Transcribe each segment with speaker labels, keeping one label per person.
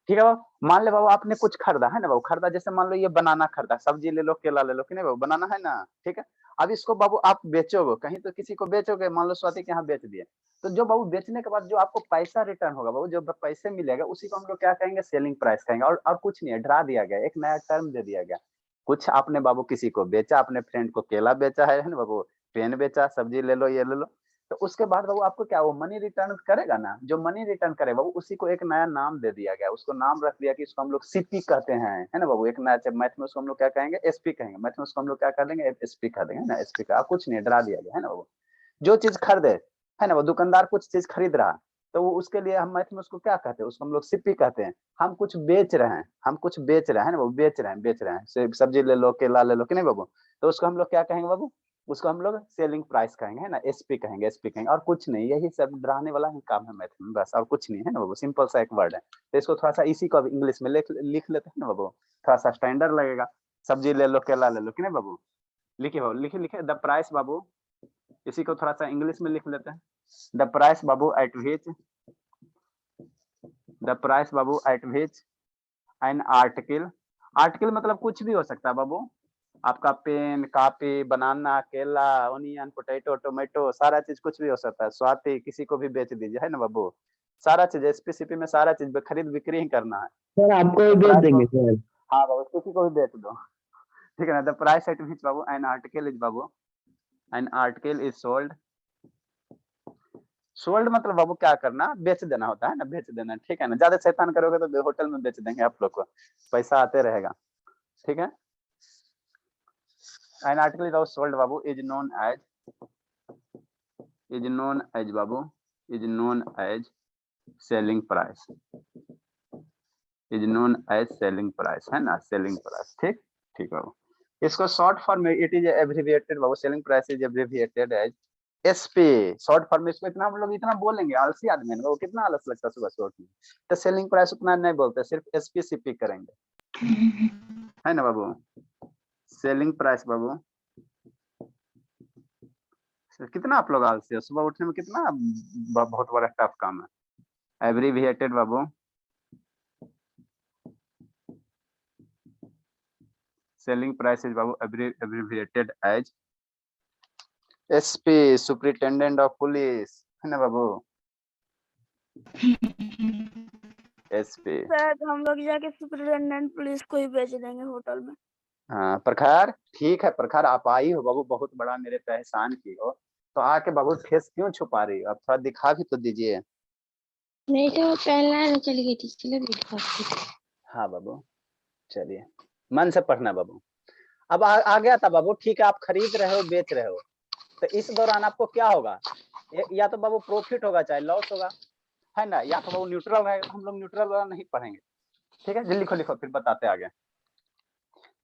Speaker 1: ठीक है बाबू। मान ले बाबू आपने कुछ खरीदा है ना बाबू, खरीदा जैसे मान लो ये बनाना खरीदा, सब्जी ले लो, केला ले लो, कि नहीं बाबू, बनाना है ना, ठीक है। अब इसको बाबू आप बेचोगे कहीं, तो किसी को बेचोगे, मान लो स्वाति के यहाँ बेच दिए, तो जो बाबू बेचने के बाद जो आपको पैसा रिटर्न होगा बाबू, जो पैसे मिलेगा उसी को हम लोग क्या कहेंगे, सेलिंग प्राइस कहेंगे। और कुछ नहीं है, डरा दिया गया, एक नया टर्म दे दिया गया। कुछ आपने बाबू किसी को बेचा, अपने फ्रेंड को केला बेचा है ना बाबू, पेन बेचा, सब्जी ले लो, ये ले लो, तो उसके बाद बाबू आपको क्या, वो मनी रिटर्न करेगा ना, जो मनी रिटर्न करे बाबू उसी को एक नया नाम दे दिया गया, उसको नाम रख दिया कि इसको हम लोग सीपी कहते हैं, है ना बाबू। एक नया मैथ में उसको हम लोग क्या कहेंगे, एसपी कहेंगे, मैथ में उसको हम लोग क्या कर देंगे, एसपी कह देंगे, है ना, एसपी का कुछ नहीं, डरा दिया गया है ना बाबू। जो चीज खरीदे है ना वो, दुकानदार कुछ चीज खरीद रहा, तो वो उसके लिए हम मैथ में उसको क्या कहते हैं, उसको हम लोग सीपी कहते हैं। हम कुछ बेच रहे हैं, हम कुछ बेच रहे हैं ना बाबू, बेच रहे हैं, सब्जी ले लो, केला ले लो, कि नहीं बाबू, तो उसको हम लोग क्या कहेंगे बाबू, उसको हम लोग सेलिंग प्राइस कहेंगे, है ना, एसपी कहेंगे, एसपी कहेंगे, और कुछ नहीं, यही सब डराने वाला ही काम है मैथ में, बस और कुछ नहीं है ना बाबू, सिंपल सा एक वर्ड है। तो इसको थोड़ा सा इसी को इंग्लिश में लिख लेते हैं ना बाबू, थोड़ा सा स्टैंडर्ड लगेगा। सब्जी ले लो, केला ले लो, कि नहीं बाबू, लिखे हो, लिखे लिखे, द प्राइस बाबू, इसी को थोड़ा सा इंग्लिश में लिख लेते हैं, the price Babu eight which, the price Babu eight which an article, article मतलब कुछ भी हो सकता है बाबू, आपका पेन, कॉपी, बनाना, केला, ओनियन, पोटैटो, टोमेटो, सारा चीज कुछ भी हो सकता है। स्वाति किसी को भी बेच दीजिए, है ना बाबू, सारा चीज एसपीसीपी में सारा चीज खरीद बिक्री ही करना है।
Speaker 2: सर आपको भी
Speaker 1: द
Speaker 2: भेज
Speaker 1: प्राइस,
Speaker 2: देंगे सर।
Speaker 1: हाँ बाबू किसी को भी बेच दो, ठीक है ना। The price at which Babu N article is Babu, N article is sold, sold मतलब बाबू क्या करना, बेच देना होता है ना, बेच देना, ठीक है ना। ज्यादा शैतान करोगे तो होटल में बेच देंगे आप लोग को, पैसा आते रहेगा, ठीक है। एन आर्टिकल इज सोल्ड बाबू is known as, is known as बाबू, is known as selling price, is known as selling price, है ना, selling price, ठीक ठीक बाबू। इसको शॉर्ट फॉर्म में इट इज एब्रिविएटेड बाबू, selling price is abbreviated as SP, short form में इसको इतना हम लोग इतना बोलेंगे, आलसी आदमी है वो, कितना आलस लगता है सुबह शॉर्ट में, तो सेलिंग प्राइस उतना नहीं बोलते, सिर्फ एसपी सीपी करेंगे, है ना बाबू। सेलिंग प्राइस बाबू, कितना आप लोग आलसी हो, सुबह उठने में कितना बहुत बड़ा टफ काम है। Abbreviated Babu, selling price is babu abbreviated as SP, superintendent of police, है ना बाबू, SP।
Speaker 3: सर हम लोग जाके सुपरिटेंडेंट पुलिस को ही बेच देंगे होटल में।
Speaker 1: हाँ प्रखर, ठीक है प्रखर, आप आई हो बाबू, बहुत बड़ा मेरे पे एहसान की हो, तो आके बाबू फेस क्यों छुपा रही हो, आप थोड़ा दिखा भी तो दीजिए।
Speaker 4: नहीं तो पहले चली गई थी, इसलिए भी दिखाती थी।
Speaker 1: हाँ बाबू चलिए, मन से पढ़ना बाबू। अब आ गया था बाबू, ठीक है, आप खरीद रहे हो, बेच रहे हो, तो इस दौरान आपको क्या होगा, या तो बाबू प्रॉफिट होगा चाहे लॉस होगा, है ना, या तो बाबू न्यूट्रल है, हम लोग न्यूट्रल वाला नहीं पढ़ेंगे, ठीक है। जल्दी लिखो लिखो, फिर बताते आगे।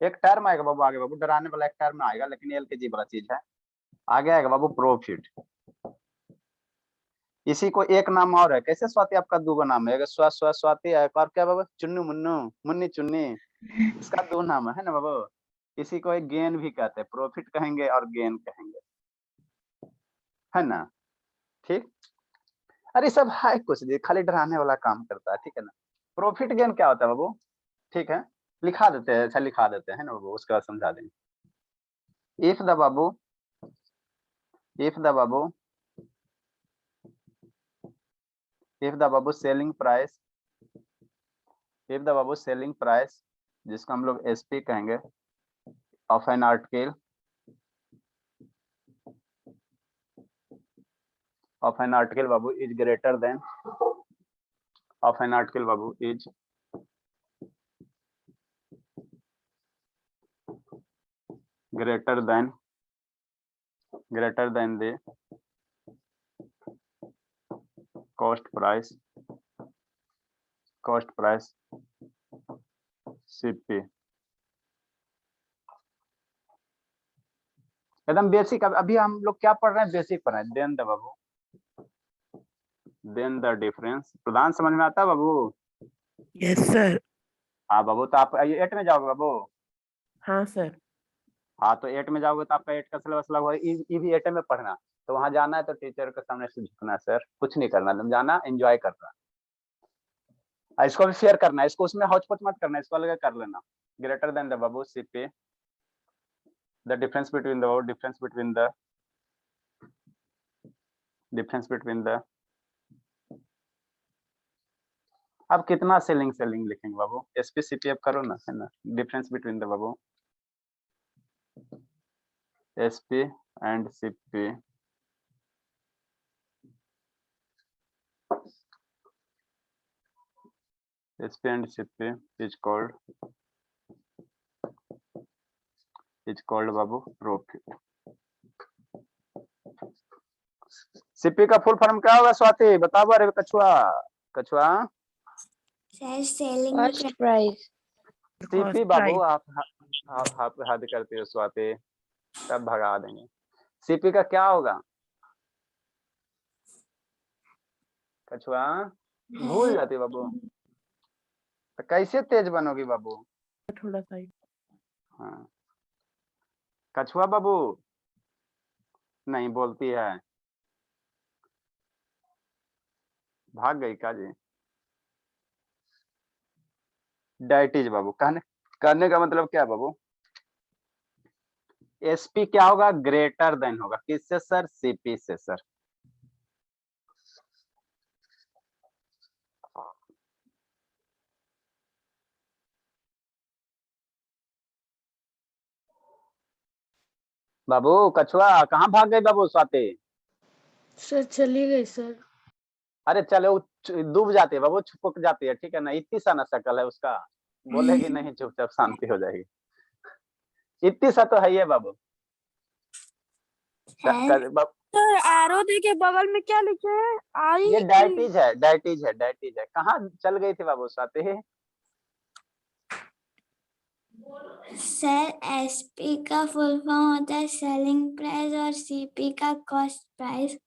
Speaker 1: एक टर्म आएगा बाबू, आगे बाबू डराने वाला एक टर्म आएगा, लेकिन एलकेजी वाला चीज है, आगे आएगा बाबू प्रॉफिट। इसी को एक नाम और है, कैसे स्वाति आपका दो नाम है, स्वाति है, और क्या बाबू, चुन्नू मुन्नू, मुन्नी चुन्नी, इसका दो नाम है ना बाबू। इसी को एक गेन भी कहते हैं, प्रॉफिट कहेंगे और गेन कहेंगे, है ना, ठीक। अरे सब है कुछ नहीं, खाली डराने वाला काम करता है, ठीक है ना। प्रॉफिट गेन क्या होता है बाबू, ठीक है, लिखा देते हैं, अच्छा लिखा देते हैं ना बाबू, उसके बाद समझा देंगे। इफ द बाबू, इफ द बाबू, इफ द बाबू सेलिंग प्राइस, इफ द बाबू सेलिंग प्राइस, जिसको हम लोग एसपी कहेंगे, of an article, of an article बाबू is greater then, of an article बाबू is greater than the cost price CP, एकदम बेसिक। अभी हम लोग क्या पढ़ रहे हैं, बेसिक पढ़ रहे हैं। देन द बाबू, देन द डिफरेंस, प्रधान समझ में आता है बाबू?
Speaker 5: Yes sir.
Speaker 1: हाँ बाबू, तो आप 8 में जाओगे बाबू?
Speaker 5: हाँ सर।
Speaker 1: हाँ तो 8 में जाओगे तो आपका 8 का सिलेबस लगभग ई भी 8 में पढ़ना, तो वहां जाना है तो टीचर के सामने से झुकना, सर कुछ नहीं करना, तुम जाना एंजॉय करना, इसको भी शेयर करना है, इसको उसमें हौच-पौच मत करना, इसको अलग कर लेना। Greater than the Babu CP, the difference between the अब कितना सेलिंग लिखेंगे बाबू, एसपी सीपी अब करो ना, है ना। Difference between the Babu SP and CP, SP and CP is called Babu profit. CP का फुल फॉर्म क्या होगा स्वाति, बताओ। अरे कछुआ
Speaker 3: सेलिंग
Speaker 4: कॉस्ट प्राइस।
Speaker 1: CP बाबू आप हद करती हो स्वाति, तब भगा देंगे। CP का क्या होगा कछुआ, भूल जाती बाबू, तो कैसे तेज बनोगी बाबू।
Speaker 5: थोड़ा सा।
Speaker 1: हाँ कछुआ बाबू नहीं बोलती है, भाग गई का जी। डाइटिज बाबू कहने का मतलब क्या बाबू, एसपी क्या होगा, ग्रेटर देन होगा किससे सर, सीपी से सर। बाबू कछुआ कहाँ भाग गई बाबू स्वाति।
Speaker 3: सर चली गई सर।
Speaker 1: अरे चलो डूब जाती है बाबू, छुपक जाती है, ठीक है ना, इतनी सा ना शक्ल है उसका, बोलेगी नहीं चुपचाप शांति हो जाएगी, इतनी सा तो है ये बाबू।
Speaker 3: सर एरो के बगल में क्या लिखे हैं, आई
Speaker 1: ये डाइटिज है। कहाँ चल गई थी बाबू स्वाति।
Speaker 2: सर एसपी का फुल फॉर्म होता है सेलिंग प्राइस और सीपी का कॉस्ट प्राइस।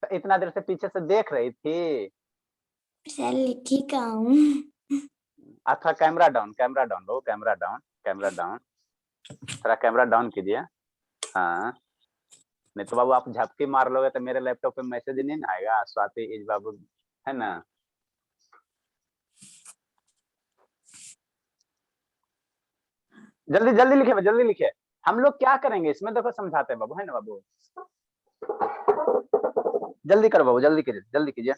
Speaker 1: इतना देर से पीछे से देख रही थी।
Speaker 2: सर लिखी का हूँ।
Speaker 1: अच्छा कैमरा डाउन बाबू, कैमरा डाउन, थोड़ा कैमरा डाउन कीजिए। हाँ नहीं तो बाबू आप झपकी मार लोगे तो मेरे लैपटॉप पे मैसेज नहीं ना आएगा, स्वाति इज बाबू, है ना। जल्दी लिखे। हम लोग क्या करेंगे इसमें, देखो समझाते हैं बाबू, है ना बाबू। जल्दी करो बाबू, जल्दी कीजिए।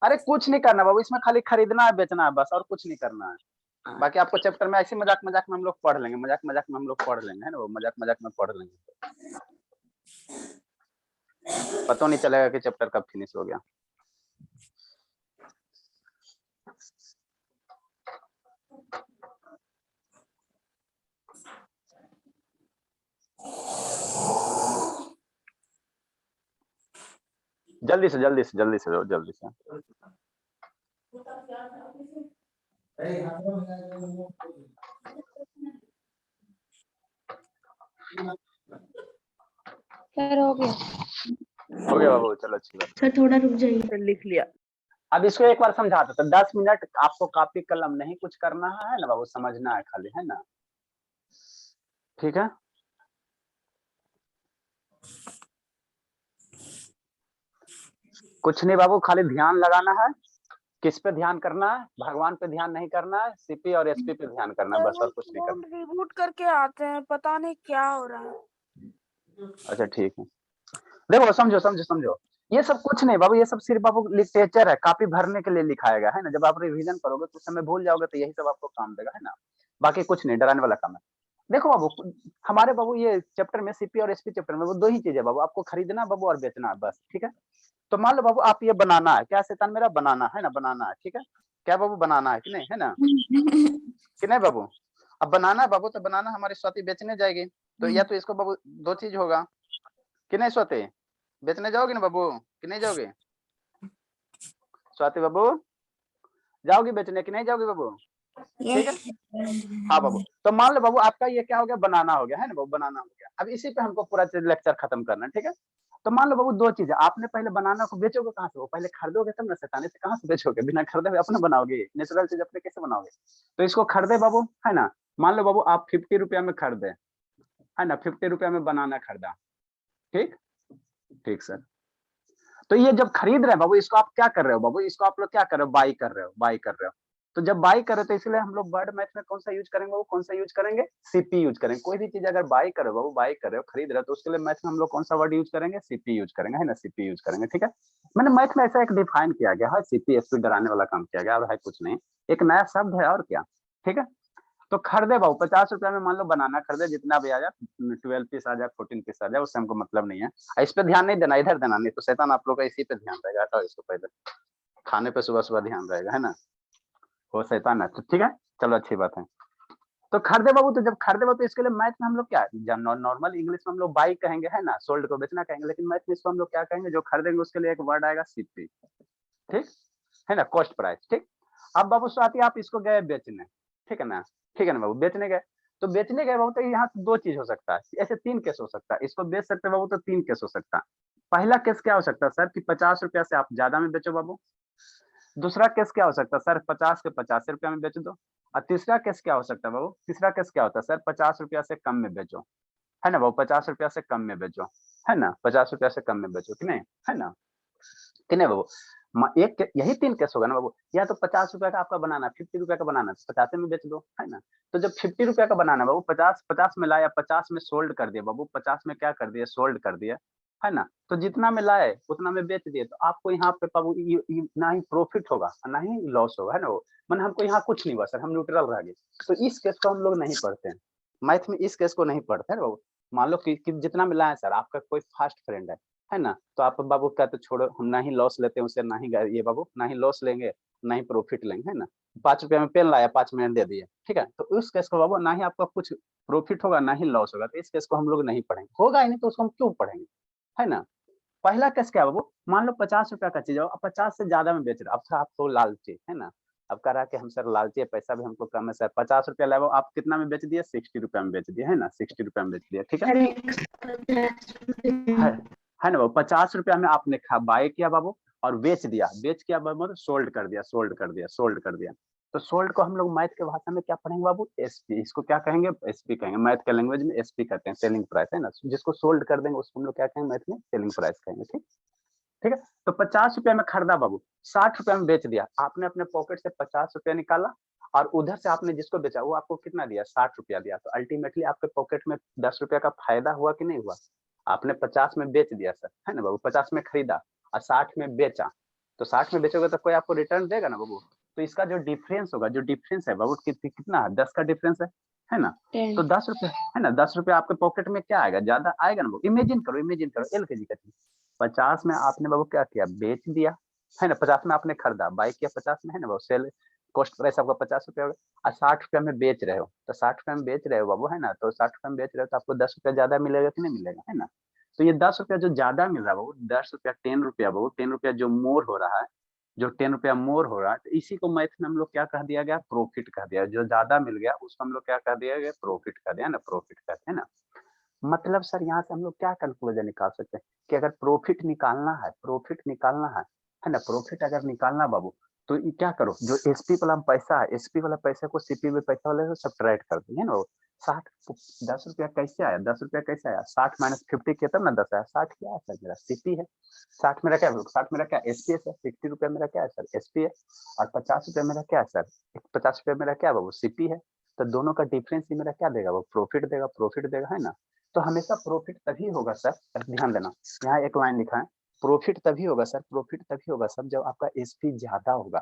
Speaker 1: अरे कुछ नहीं करना बाबू, इसमें खाली खरीदना है बेचना है बस, और कुछ नहीं करना है। बाकी आपको चैप्टर में ऐसे मजाक में हम लोग पढ़ लेंगे, है ना वो, मजाक में पढ़ लेंगे, पता नहीं चलेगा कि चैप्टर कब फिनिश हो गया। जल्दी से
Speaker 4: सर हो गया
Speaker 1: बाबू, चलो अच्छी बात।
Speaker 3: सर थोड़ा रुक जाइए।
Speaker 5: लिख लिया।
Speaker 1: अब इसको एक बार समझाते तो 10 मिनट आपको कॉपी कलम नहीं कुछ करना है ना बाबू, समझना है खाली, है ना, ठीक है। कुछ नहीं बाबू, खाली ध्यान लगाना है। किस पे ध्यान करना है, भगवान पे ध्यान नहीं करना है, सीपी और एसपी पे ध्यान करना है बस, और कुछ नहीं करना।
Speaker 3: रिबूट करके आते हैं, पता नहीं क्या हो रहा है।
Speaker 1: अच्छा ठीक है, देखो समझो, ये सब कुछ नहीं बाबू, ये सब सिर्फ बाबू लिटरेचर है, कॉपी भरने के लिए लिखाएगा, है ना। जब आप रिवीजन करोगे तो उस समय भूल जाओगे, तो यही सब आपको काम देगा, है ना। बाकी कुछ नहीं, डराने वाला काम है। देखो बाबू, हमारे बाबू ये चैप्टर में सीपी और एसपी चैप्टर में वो दो ही चीजें बाबू, आपको खरीदना बाबू और बेचना है बस, ठीक है। तो मान लो बाबू आप ये बनाना है, क्या शैतान मेरा, बनाना है ना, बनाना है, ठीक है। क्या बाबू बनाना है कि नहीं, है ना, कि नहीं बाबू। अब बनाना है बाबू, तो बनाना हमारी स्वाति बेचने जाएगी, तो या तो इसको बाबू दो चीज होगा कि नहीं स्वाति, बेचने जाओगे ना बाबू कि नहीं जाओगे स्वाति बाबू, जाओगी बेचने कि नहीं जाओगी बाबू, ठीक है। हाँ बाबू, तो मान लो बाबू आपका ये क्या हो गया, बनाना हो गया, है ना बाबू, बनाना हो गया। अब इसी पे हमको पूरा लेक्चर खत्म करना है, ठीक है। तो मान लो बाबू दो चीजें, आपने पहले बनाना को बेचोगे कहाँ से, वो पहले खरीदोगे तब ना, शैतानी से कहाँ से बेचोगे, बिना खरीदे हुए अपने बनाओगे, नेचुरल चीज अपने कैसे बनाओगे। तो इसको खरीदे बाबू, है ना। मान लो बाबू आप 50 रुपया में खरीदे, है ना, 50 रुपया में बनाना खरीदा, ठीक सर। तो ये जब खरीद रहे हैं बाबू, इसको आप क्या कर रहे हो बाबू, इसको आप लोग क्या कर रहे हो, बाई कर रहे हो, बाई कर रहे हो। तो जब बाई कर रहे हो तो इसलिए हम लोग वर्ड मैथ में कौन सा यूज करेंगे बाबू, कौन सा यूज करेंगे, सीपी यूज करेंगे। कोई भी चीज अगर बाई कर रहे हो बाबू, बाई कर रहे हो, खरीद रहे हो, तो उसके लिए मैथ में हम लोग कौन सा वर्ड यूज करेंगे, सीपी यूज करेंगे, है ना, सीपी यूज करेंगे। ठीक है, मैंने मैथ में ऐसा एक डिफाइन किया गया है, सीपी एसपी डराने वाला काम किया गया है कुछ नहीं, एक नया शब्द है और क्या। ठीक है, तो खरीदे बाबू 50 रुपया में मान लो बनाना खरीदे, जितना भी आ जाए, 12 पीस आ जाए, 14 पीस आ जाए, उससे हमको मतलब नहीं है। इस पे ध्यान नहीं देना, इधर देना, नहीं तो शैतान आप लोग का इसी पे ध्यान रहेगा। हटाओ इसको, पहले खाने पे सुबह सुबह ध्यान रहेगा, है ना, वो शैतान है। तो ठीक है, चलो अच्छी बात है। तो खरीदे बाबू, तो जब खरीदे बाबू तो इसके लिए मैथ में हम लोग क्या, नॉर्मल इंग्लिश में हम लोग बाई कहेंगे, है ना, सोल्ड को बेचना कहेंगे, लेकिन मैथ में इसको हम लोग क्या कहेंगे, जो खरीदेंगे उसके लिए एक वर्ड आएगा सीपी। ठीक है ना, कॉस्ट प्राइस। ठीक, अब बाबू स्वाति आप इसको गए बेचने, ठीक है ना, ठीक है ना बाबू, बेचने गए, तो बेचने गए बाबू, तो यहाँ दो चीज हो सकता है, ऐसे 3 केस हो सकता है, इसको बेच सकते बाबू तो 3 केस हो सकता है। पहला केस क्या हो सकता है सर, कि 50 रुपया से आप ज्यादा में बेचो बाबू। दूसरा केस क्या हो सकता है सर, 50 के 85 रुपया में बेच दो। और तीसरा केस क्या हो सकता है बाबू, तीसरा केस क्या होता है सर, 50 रुपया से कम में बेचो, है ना बाबू, 50 रुपया से कम में बेचो, है ना, 50 रुपया से कम में बेचो, कि नहीं, है ना, कि नहीं बाबू। यही 3 केस होगा ना बाबू, या तो 50 रुपया का आपका बनाना, 50 रुपया का बनाना, 50 में बेच दो, है ना। तो जब 50 रुपया का बनाना बाबू, 50 में लाया, 50 में सोल्ड कर दिया बाबू, 50 में क्या कर दिया, सोल्ड कर दिया, है ना। तो जितना में लाए उतना में बेच दिए, तो आपको यहाँ पे बाबू ना ही प्रॉफिट होगा ना ही लॉस होगा, है ना। मैंने हमको यहाँ कुछ नहीं हुआ सर, हम न्यूट्रल रह गए। तो इस केस को हम लोग नहीं पढ़ते हैं मैथ में, इस केस को नहीं पढ़ते हैं बाबू। मान लो कि जितना मिला है सर, आपका कोई फास्ट फ्रेंड है ना, तो आप बाबू का तो छोड़ो, हम ना ही लॉस लेते हैं उससे, ना ही ये बाबू ना ही लॉस लेंगे, ना ही प्रॉफिट लेंगे, है ना। 5 रुपया में पेन लाया, 5 में दे दिया, ठीक है, तो उस केस को बाबू ना ही आपका कुछ प्रॉफिट होगा ना ही लॉस होगा, तो इस केस को हम लोग नहीं पढ़ेंगे, होगा ही नहीं तो उसको हम क्यों पढ़ेंगे, है ना। पहला केस क्या बाबू, मान लो 50 रुपया का चीज है, अब 50 से ज्यादा में बेच रहे, अब आपको लालची, है ना, अब कह रहा कि हम सर लालची है, पैसा भी हमको कम है सर, 50 रुपया लाओ, आप कितना में बेच दिए, 60 रुपया में बेच दिए, है ना, 60 रुपया में बेच दिया, ठीक है ना बाबू। 50 रुपया में आपने बाय किया बाबू, और बेच दिया, बेच किया बाबू, सोल्ड कर दिया, सोल्ड कर दिया, सोल्ड कर दिया। तो सोल्ड को हम लोग मैथ के भाषा में क्या पढ़ेंगे बाबू, एसपी, इसको क्या कहेंगे, एसपी कहेंगे, मैथ के लैंग्वेज में एसपी कहते हैं, सेलिंग प्राइस, है ना। जिसको सोल्ड कर देंगे उसको हम लोग क्या कहेंगे मैथ में, सेलिंग प्राइस कहेंगे, ठीक, ठीक है। तो 50 रुपया में खरीदा बाबू, 60 रुपया में बेच दिया, आपने अपने पॉकेट से 50 रुपया निकाला, और उधर से आपने जिसको बेचा वो आपको कितना दिया, 60 रुपया दिया। तो अल्टीमेटली आपके पॉकेट में 10 रुपया का फायदा हुआ कि नहीं हुआ। आपने 50 में बेच दिया सर, है ना बाबू, 50 में खरीदा और 60 में बेचा, तो 60 में बेचोगे तो कोई आपको रिटर्न देगा ना बाबू। तो इसका जो डिफरेंस होगा, जो डिफरेंस है बाबू, कितना है, 10 का डिफरेंस है ना। तो 10 रुपया, है ना, 10 रुपया आपके पॉकेट में क्या आएगा, ज्यादा आएगा ना बाबू। इमेजिन करो, इमेजिन करो, LKG का चीज, 50 में आपने बाबू क्या किया, बेच दिया, है ना, 50 में आपने खरीदा, बाई किया 50 में, है ना बाबू, सेल कॉस्ट प्राइस आपका 50 रुपया होगा, और 60 रुपया में बेच रहे हो, तो 60 रुपया में बेच रहे हो बाबू, है ना, तो 60 रुपया में बेच रहे हो तो आपको 10 रुपया ज्यादा मिलेगा कि नहीं मिलेगा, है ना। तो ये 10 रुपया जो ज्यादा मिल रहा है बाबू, 10 रुपया 10 रुपया बाबू, 10 रुपया जो मोर हो रहा है, जो 10 रुपया मोर हो रहा है, तो इसी को मैथ में हम लोग क्या कह दिया गया, प्रॉफिट कह दिया। जो ज्यादा मिल गया उसको हम लोग क्या कह दिया गया, प्रॉफिट कह दिया ना, प्रॉफिट कहते हैं ना। मतलब सर यहाँ से हम लोग क्या कंक्लूजन निकाल सकते हैं, कि अगर प्रॉफिट निकालना है, प्रॉफिट निकालना है ना, प्रॉफिट अगर निकालना बाबू, तो ये क्या करो, जो एसपी वाला पैसा है, एसपी वाला पैसा को सीपी में पैसा वाले से सब्ट्रैक्ट कर देंगे ना। 60 10 रुपया कैसे आया, 10 रुपया कैसे आया, 60 माइनस 50 किया तब ना 10 आया, 60 क्या है सर, मेरा सीपी है, 60 मेरा क्या, 60 मेरा क्या एसपी है सर, 60 रुपया मेरा क्या है सर, एसपी है, और 50 रुपया मेरा क्या है सर, 50 रुपया मेरा क्या बाबू, सीपी है। तो दोनों का डिफरेंस ही मेरा क्या देगा, वो प्रॉफिट देगा, प्रॉफिट देगा, है ना। तो हमेशा प्रॉफिट तभी होगा सर, ध्यान देना, यहाँ एक लाइन लिखा है, प्रॉफिट तभी होगा सर, प्रॉफिट तभी होगा सर जब आपका एसपी ज्यादा होगा,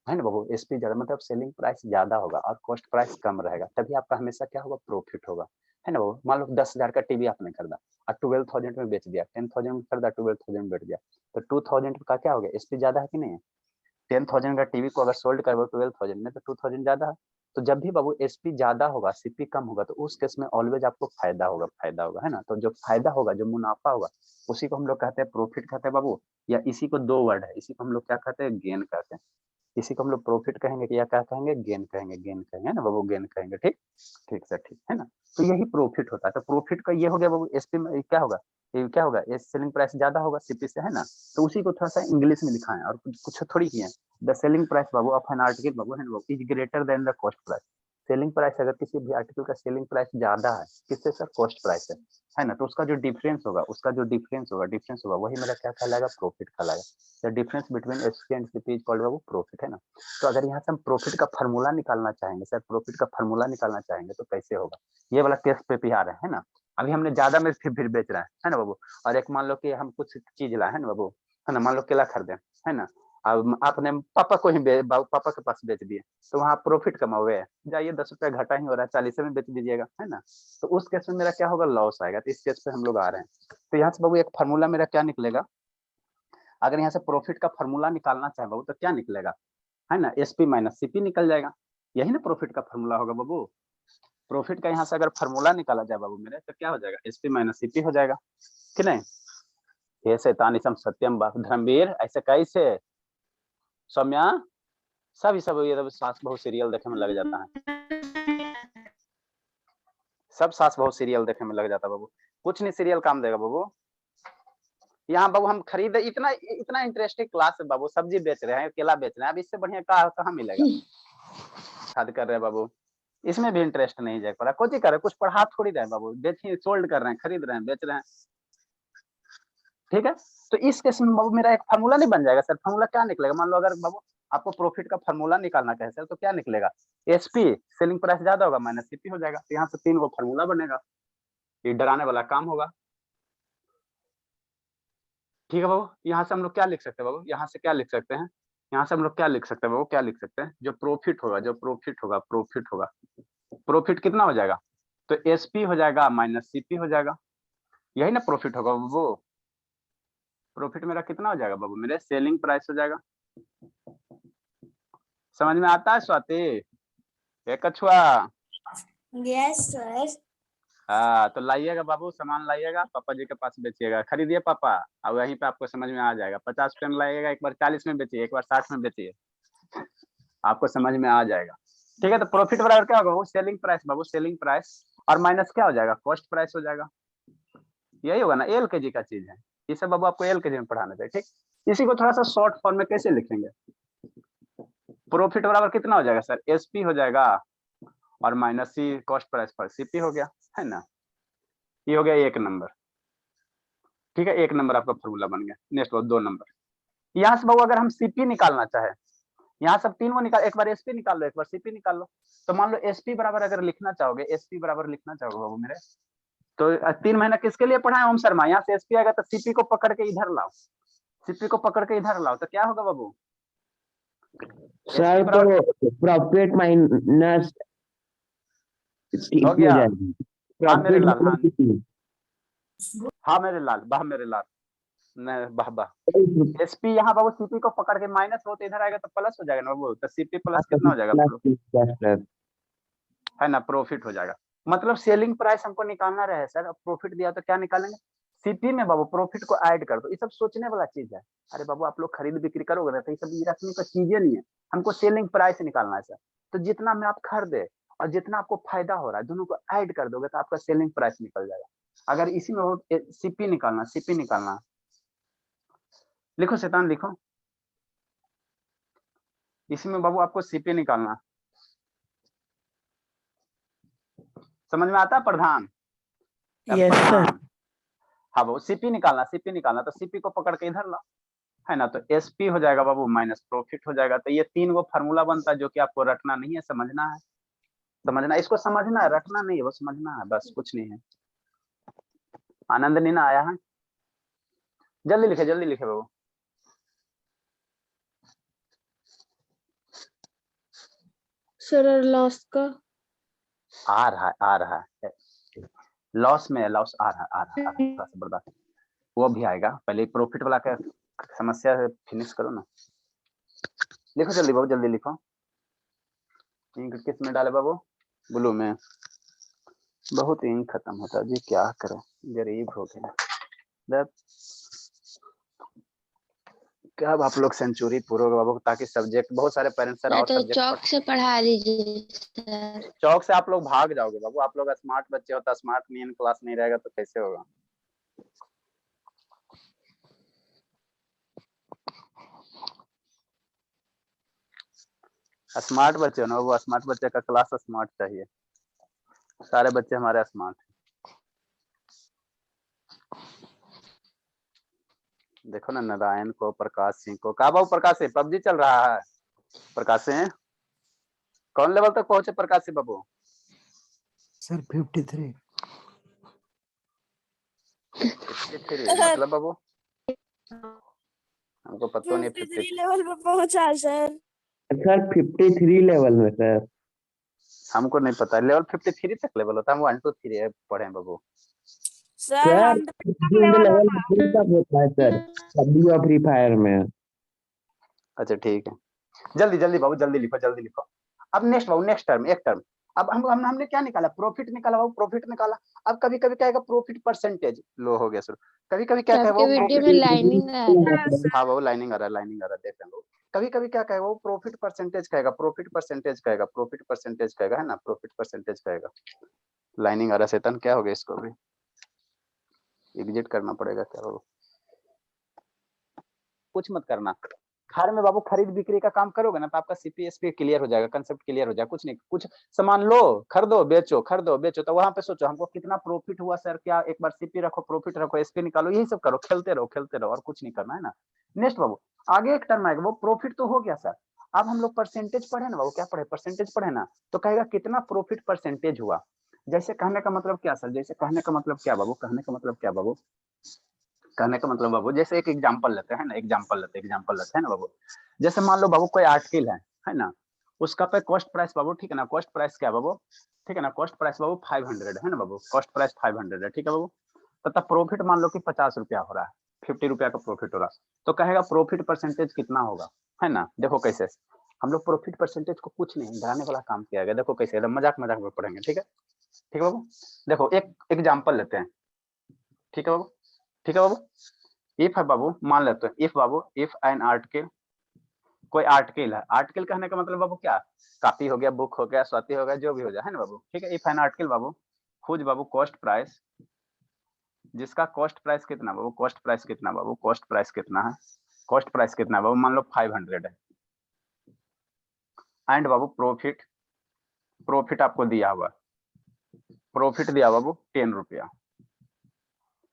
Speaker 1: है ना बाबू, एसपी ज्यादा मतलब सेलिंग प्राइस ज्यादा होगा और कॉस्ट प्राइस कम रहेगा, तभी आपका हमेशा क्या होगा, प्रॉफिट होगा, है ना बाबू। मान लो 10,000 का टीवी आपने खरीदा और 12,000 में बेच दिया, 10,000 में खरीदा 12,000 में बेच दिया, तो 2,000 का क्या हो गया, एसपी ज्यादा है कि नहीं है। 10,000 का टीवी को अगर सोल्ड करो 12,000 में, तो 2,000 ज्यादा है। तो जब भी बाबू एसपी ज्यादा होगा, सीपी कम होगा, तो उस केस में ऑलवेज आपको फायदा होगा, फायदा होगा, है ना। तो जो फायदा होगा, जो मुनाफा होगा, उसी को हम लोग कहते हैं प्रॉफिट कहते हैं बाबू, या इसी को 2 वर्ड है, इसी को हम लोग क्या कहते हैं, गेन कहते हैं। इसी को हम लोग प्रॉफिट कहेंगे या क्या कहेंगे, गेन कहेंगे, गेन कहेंगे ना बाबू, गेन कहेंगे, ठीक, ठीक सर, ठीक है ना। तो यही प्रॉफिट होता है। तो प्रॉफिट का ये हो गया बाबू, एसपी में क्या होगा, ये क्या होगा, ये सेलिंग प्राइस ज्यादा होगा सीपी से, है ना। तो उसी को थोड़ा सा इंग्लिश में लिखा है और कुछ थोड़ी किया है। द सेलिंग प्राइस बाबू ऑफ एन आर्टिकल बाबू, है ना, is greater than the cost price. Selling price अगर किसी भी आर्टिकल का सेलिंग प्राइस ज्यादा है किससे सर, कॉस्ट प्राइस है ना, तो उसका जो डिफरेंस होगा वही मेरा क्या कहलाएगा, प्रॉफिट कहलाएगा। The difference between SP and CP is called वो प्रॉफिट, है ना। तो अगर यहाँ से हम प्रॉफिट का फार्मूला निकालना चाहेंगे सर, प्रॉफिट का फार्मूला निकालना चाहेंगे तो कैसे होगा, ये वाला केस पे भी आ रहा है ना। अभी हमने ज्यादा में फिर बेच रहा है ना बाबू, और एक मान लो कि हम कुछ चीज लाए है ना बाबू, है ना, मान लो केला खरीदे, है ना, अब आपने पापा को ही पापा के पास बेच दिए, तो वहाँ प्रॉफिट कमाओगे, जाइए 10 रुपया घाटा ही हो रहा है, 40 में बेच दीजिएगा, है ना। तो उस केस में मेरा क्या होगा, लॉस आएगा। तो इस केस पे हम लोग आ रहे हैं। तो यहाँ से बाबू एक फार्मूला मेरा क्या निकलेगा, अगर यहाँ से प्रॉफिट का फार्मूला निकालना चाहे बाबू तो क्या निकलेगा, है ना, एसपी माइनस सीपी निकल जाएगा। यही ना प्रॉफिट का फार्मूला होगा बाबू। प्रॉफिट का यहाँ से अगर फार्मूला निकाला जाए बाबू मेरे, तो क्या हो जाएगा, एसपी माइनस सीपी हो जाएगा कि नहीं। हे शैतानिसम सत्यम धर्मवीर, ऐसे कैसे सौम्या, सब ये सास बहू सीरियल देखने में लग जाता है, सब सास बहू सीरियल देखने में लग जाता है बाबू। कुछ नहीं सीरियल काम देगा बाबू। यहाँ बाबू हम खरीद, इतना इतना इंटरेस्टिंग क्लास है बाबू, सब्जी बेच रहे हैं, केला बेच रहे हैं, अब इससे बढ़िया कहाँ मिलेगा। खाद कर रहे हैं बाबू, इसमें भी इंटरेस्ट नहीं जाग पड़ा, कुछ ही कर रहे, कुछ पढ़ा थोड़ी रहे बाबू, बेचिए, सोल्ड कर रहे हैं, खरीद रहे हैं, बेच रहे हैं, ठीक है। तो इस केस में बाबू मेरा एक फार्मूला नहीं बन जाएगा सर, फार्मूला क्या निकलेगा, मान लो अगर बाबू आपको प्रॉफिट का फार्मूला निकालना है सर, तो क्या निकलेगा, एसपी सेलिंग प्राइस ज्यादा होगा माइनस सीपी हो जाएगा। तो यहाँ से 3 को फार्मूला बनेगा, ये डराने वाला काम होगा, ठीक है बाबू। यहाँ से हम लोग क्या लिख सकते हैं बाबू, यहाँ से क्या लिख सकते हैं, यहाँ से हम लोग क्या लिख सकते हैं बाबू, क्या लिख सकते हैं, जो प्रॉफिट होगा, प्रॉफिट कितना हो जाएगा, तो एसपी हो जाएगा माइनस सीपी हो जाएगा, यही ना प्रॉफिट होगा बाबू। प्रॉफिट मेरा कितना हो जाएगा बाबू, मेरे सेलिंग प्राइस हो जाएगा। समझ में आता है स्वाति, एक कछुआ।
Speaker 2: Yes, sir.
Speaker 1: हाँ, तो लाइएगा बाबू, सामान लाइएगा, पापा जी के पास बेचिएगा, खरीदिए पापा, और वहीं पे आपको समझ में आ जाएगा। 50 रुपये में लाइएगा, एक बार 40 में बेचिए, एक बार 60 में बेचिए, आपको समझ में आ जाएगा, ठीक है। तो प्रॉफिट बराबर क्या होगा, वो सेलिंग प्राइस बाबू, सेलिंग प्राइस और माइनस क्या हो जाएगा, कॉस्ट प्राइस हो जाएगा, यही होगा ना, एल के जी का चीज है ये सब बाबू, आपको एल के जी में पढ़ाना चाहिए, ठीक। इसी को थोड़ा सा शॉर्ट फॉर्म में कैसे लिखेंगे, प्रॉफिट बराबर कितना हो जाएगा सर, एसपी हो जाएगा और माइनस सी कॉस्ट प्राइस पर सीपी हो गया, है ना। ये हो गया 1 नंबर, ठीक है, 1 नंबर आपका फॉर्मूला बन गया। नेक्स्ट 2 नंबर, यहाँ से बाबू अगर हम सीपी निकालना चाहे, यहाँ सब 3 को निकाल, एक बार एसपी निकाल लो, एक बार सीपी निकाल लो। तो मान लो एसपी बराबर अगर लिखना चाहोगे, एसपी बराबर लिखना चाहोगे बाबू मेरे, तो 3 महीना किसके लिए पढ़ाए ओम शर्मा, यहाँ से एसपी आएगा तो सीपी को पकड़ के इधर लाओ, सीपी को पकड़ के इधर लाओ, तो क्या होगा बाबू,
Speaker 6: सर तो प्रॉफिट माइनस
Speaker 1: हो गया। हाँ मेरे
Speaker 6: प्रॉफिट
Speaker 1: लाल, हाँ
Speaker 6: माइनस
Speaker 1: हाँ मेरे लाल, वाह मेरे लाल, वाह वाह। एसपी यहाँ बाबू सीपी को पकड़ के माइनस हो तो इधर आएगा तो प्लस हो जाएगा ना बाबू, तो सीपी प्लस कितना हो जाएगा, है ना, प्रॉफिट हो जाएगा। मतलब सेलिंग प्राइस हमको निकालना रहे सर, अब प्रॉफिट दिया तो क्या निकालेंगे, सीपी में बाबू प्रॉफिट को ऐड कर दो, ये सब सोचने वाला चीज है। अरे बाबू आप लोग खरीद बिक्री करोगे ना, तो ये सब रखने का चीजें नहीं है, हमको सेलिंग प्राइस निकालना है सर। तो जितना में आप खरीदे और जितना आपको फायदा हो रहा है, दोनों को ऐड कर दोगे तो आपका सेलिंग प्राइस निकल जाएगा। अगर इसी में सीपी निकालना, लिखो शैतान लिखो, इसी में बाबू आपको सीपी निकालना, समझ में आता है प्रधान,
Speaker 5: Yes, sir.
Speaker 1: हाँ बाबू सीपी निकालना, तो सीपी को पकड़ के इधर ला, है ना, तो एसपी हो जाएगा बाबू माइनस प्रॉफिट हो जाएगा। तो ये 3 वो फार्मूला बनता है जो कि आपको रटना नहीं है, समझना, इसको समझना है, रटना नहीं है, वो समझना है, बस कुछ नहीं है। आनंद नहीं ना आया है, जल्दी लिखे बाबू।
Speaker 4: सर लॉस का
Speaker 1: आ रहा है, लॉस आ रहा है, थोड़ा सा बर्दाश्त, वो भी आएगा, पहले प्रॉफिट वाला का समस्या फिनिश करो ना। लिखो जल्दी बाबू, जल्दी लिखो। इंक किस में डाले बाबू, ब्लू में, बहुत इंक खत्म होता जी, क्या करें, गरीब हो गए। कब आप लोग सेंचुरी पूरोगे बाबू, ताकि सब्जेक्ट बहुत सारे पेरेंट्स सर,
Speaker 4: या
Speaker 1: और
Speaker 4: तो
Speaker 1: सब्जेक्ट
Speaker 4: चौक से पढ़ा दीजिए सर।
Speaker 1: चौक से आप लोग भाग जाओगे बाबू, आप लोग स्मार्ट बच्चे हो, तो स्मार्ट नहीं, क्लास नहीं रहेगा तो कैसे होगा। स्मार्ट बच्चे हो ना, वो स्मार्ट बच्चे का क्लास स्मार्ट चाहिए, सारे बच्चे हमारे स्मार्ट हैं। देखो ना, नारायण को, प्रकाश सिंह को, कहा बाबू प्रकाश सिंह पबजी चल रहा है? प्रकाश सिंह कौन लेवल तक पहुंचे प्रकाश सिंह बाबू?
Speaker 5: सर 53।
Speaker 1: 53 मतलब बाबू हमको पता नहीं।
Speaker 3: 53 लेवल पे पहुंचा सर।
Speaker 6: सर 53 लेवल में सर।
Speaker 1: हमको नहीं पता लेवल 53 तक लेवल होता है, हम 1 2 3 पढ़े हैं बाबू।
Speaker 3: सर
Speaker 6: सर
Speaker 3: 100
Speaker 6: लेवल
Speaker 3: लेवल होता।
Speaker 6: तक होता है सर पबजी और फ्री फायर में।
Speaker 1: अच्छा ठीक है, जल्दी जल्दी बाबू, जल्दी लिखो, जल्दी लिखो। अब नेक्स्ट बाबू, नेक्स्ट टर्म, एक टर्म। अब हमने क्या निकाला? प्रॉफिट निकाला बाबू, प्रॉफिट निकाला। अब कभी कभी क्या आएगा? प्रॉफिट परसेंटेज लो हो गया शुरू। कभी कभी क्या
Speaker 4: आपके
Speaker 1: कहेगा वो
Speaker 4: वीडियो में
Speaker 1: profit-
Speaker 4: लाइनिंग आ रहा है।
Speaker 1: हाँ बाबू लाइनिंग आ रहा है, लाइनिंग आ रहा है, देख रहे हैं। कभी कभी क्या कहेगा वो? प्रॉफिट परसेंटेज कहेगा, प्रॉफिट परसेंटेज कहेगा, प्रॉफिट परसेंटेज कहेगा, है ना, प्रॉफिट परसेंटेज कहेगा। लाइनिंग आ रहा है, शैतान क्या हो गया इसको? भी एग्जिट करना पड़ेगा क्या बाबू? कुछ मत करना। घर में बाबू खरीद बिक्री का काम करोगे ना तो आपका सीपीएसपी क्लियर हो जाएगा, कंसेप्ट क्लियर हो जाएगा। कुछ नहीं, कुछ सामान लो, खरीदो बेचो, खरीदो बेचो, तो वहां पे सोचो हमको कितना प्रॉफिट हुआ सर, क्या एक बार सीपी रखो, प्रॉफिट रखो, एसपी निकालो, यही सब करो, खेलते रहो, खेलते रहो, और कुछ नहीं करना है ना। नेक्स्ट बाबू, आगे एक टर्म आएगा, वो प्रॉफिट तो हो गया सर। अब हम लोग परसेंटेज पढ़े ना बाबू, क्या पढ़े? परसेंटेज पढ़े ना, तो कहेगा कितना प्रॉफिट परसेंटेज हुआ। जैसे कहने का मतलब क्या सर? जैसे कहने का मतलब क्या बाबू? कहने का मतलब क्या बाबू? कहने का मतलब बाबू, जैसे एक एग्जांपल लेते हैं ना, एग्जांपल लेते हैं ना बाबू। जैसे मान लो बाबू कोई आर्टिकल है ना, उसका पे कॉस्ट प्राइस बाबू, ठीक है ना, कॉस्ट प्राइस क्या बाबू? ठीक है ना, कॉस्ट प्राइस बाबू 500 है ना बाबू, कॉस्ट प्राइस 500 है, ठीक है बाबू। तथा प्रॉफिट मान लो कि 50 रुपया हो रहा है, 50 रुपया का प्रॉफिट हो रहा है, तो कहेगा प्रॉफिट परसेंटेज कितना होगा, है ना। देखो कैसे हम लोग प्रॉफिट परसेंटेज को कुछ नहीं डराने वाला काम किया गया। देखो कैसे एकदम मजाक मजाक में पढ़ेंगे, ठीक है, ठीक है बाबू। देखो एक एग्जाम्पल लेते हैं, ठीक है बाबू, ठीक है बाबू। इफ है बाबू, मान लेते हैं if Babu, if an article, कोई आर्टिकल है, आर्टिकल कहने का मतलब बाबू क्या? कॉपी हो गया, बुक हो गया, स्वाति हो गया, जो भी हो जाए, है ना बाबू। ठीक है, इफ एन आर्टिकल बाबू, खोज बाबू कॉस्ट प्राइस, जिसका कॉस्ट प्राइस कितना बाबू? कॉस्ट प्राइस कितना बाबू? कॉस्ट प्राइस कितना है? कॉस्ट प्राइस कितना बाबू? मान लो 500 है। एंड बाबू प्रॉफिट, प्रॉफिट आपको दिया हुआ, प्रॉफिट दिया बाबू 10 रुपया,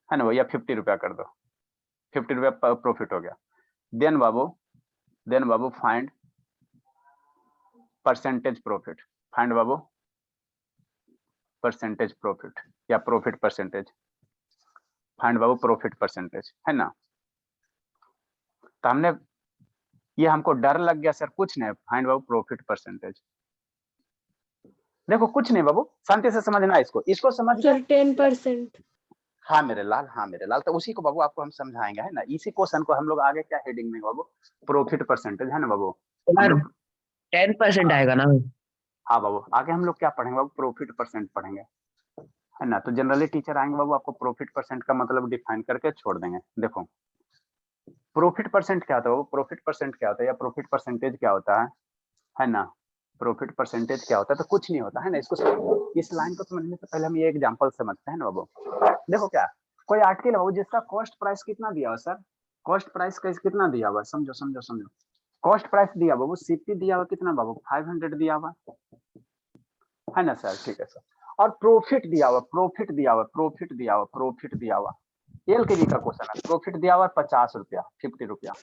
Speaker 1: है ना भैया, 50 रुपया कर दो, 50 रुपया प्रॉफिट हो गया। देन बाबू फाइंड परसेंटेज प्रॉफिट, फाइंड बाबू परसेंटेज प्रॉफिट या प्रॉफिट परसेंटेज, फाइंड बाबू प्रॉफिट परसेंटेज, है ना। तो हमने ये, हमको डर लग गया सर, कुछ नहीं, फाइंड बाबू प्रॉफिट परसेंटेज। देखो कुछ नहीं बाबू, शांति से समझना इसको, इसको समझ
Speaker 4: सर
Speaker 1: गए?
Speaker 4: 10%।
Speaker 1: हाँ मेरे लाल, हाँ मेरे लाल, तो उसी को बाबू आपको हम समझाएंगे, है ना। इसी क्वेश्चन को हम लोग आगे क्या हेडिंग में बाबू? प्रॉफिट परसेंटेज, है ना बाबू। हम
Speaker 6: सर
Speaker 1: लोग
Speaker 6: 10% आएगा ना?
Speaker 1: हाँ बाबू, आगे हम लोग क्या पढ़ेंगे बाबू? प्रॉफिट परसेंट पढ़ेंगे, है ना। तो जनरली टीचर आएंगे बाबू, आपको प्रॉफिट परसेंट का मतलब डिफाइन करके छोड़ देंगे। देखो प्रॉफिट परसेंट क्या होता है बाबू? प्रॉफिट परसेंट क्या होता है या प्रॉफिट परसेंटेज क्या होता है ना। प्रॉफिट परसेंटेज क्या होता है? तो कुछ नहीं होता है ना। इसको इस लाइन को समझने से पहले हम ये एग्जांपल समझते हैं ना बाबू। देखो क्या, कोई आर्टिकल है बाबू जिसका कॉस्ट प्राइस कितना दिया हुआ सर? कॉस्ट प्राइस कितना दिया हुआ? समझो समझो समझो, कॉस्ट प्राइस दिया बाबू, सीपी दिया हुआ कितना बाबू? 500 दिया हुआ, है ना सर, ठीक है सर। और प्रॉफिट दिया हुआ, प्रॉफिट दिया हुआ, प्रॉफिट दिया हुआ, प्रॉफिट दिया हुआ, एलकेजी का क्वेश्चन है, प्रॉफिट दिया हुआ 50 रुपया, 50 रुपया।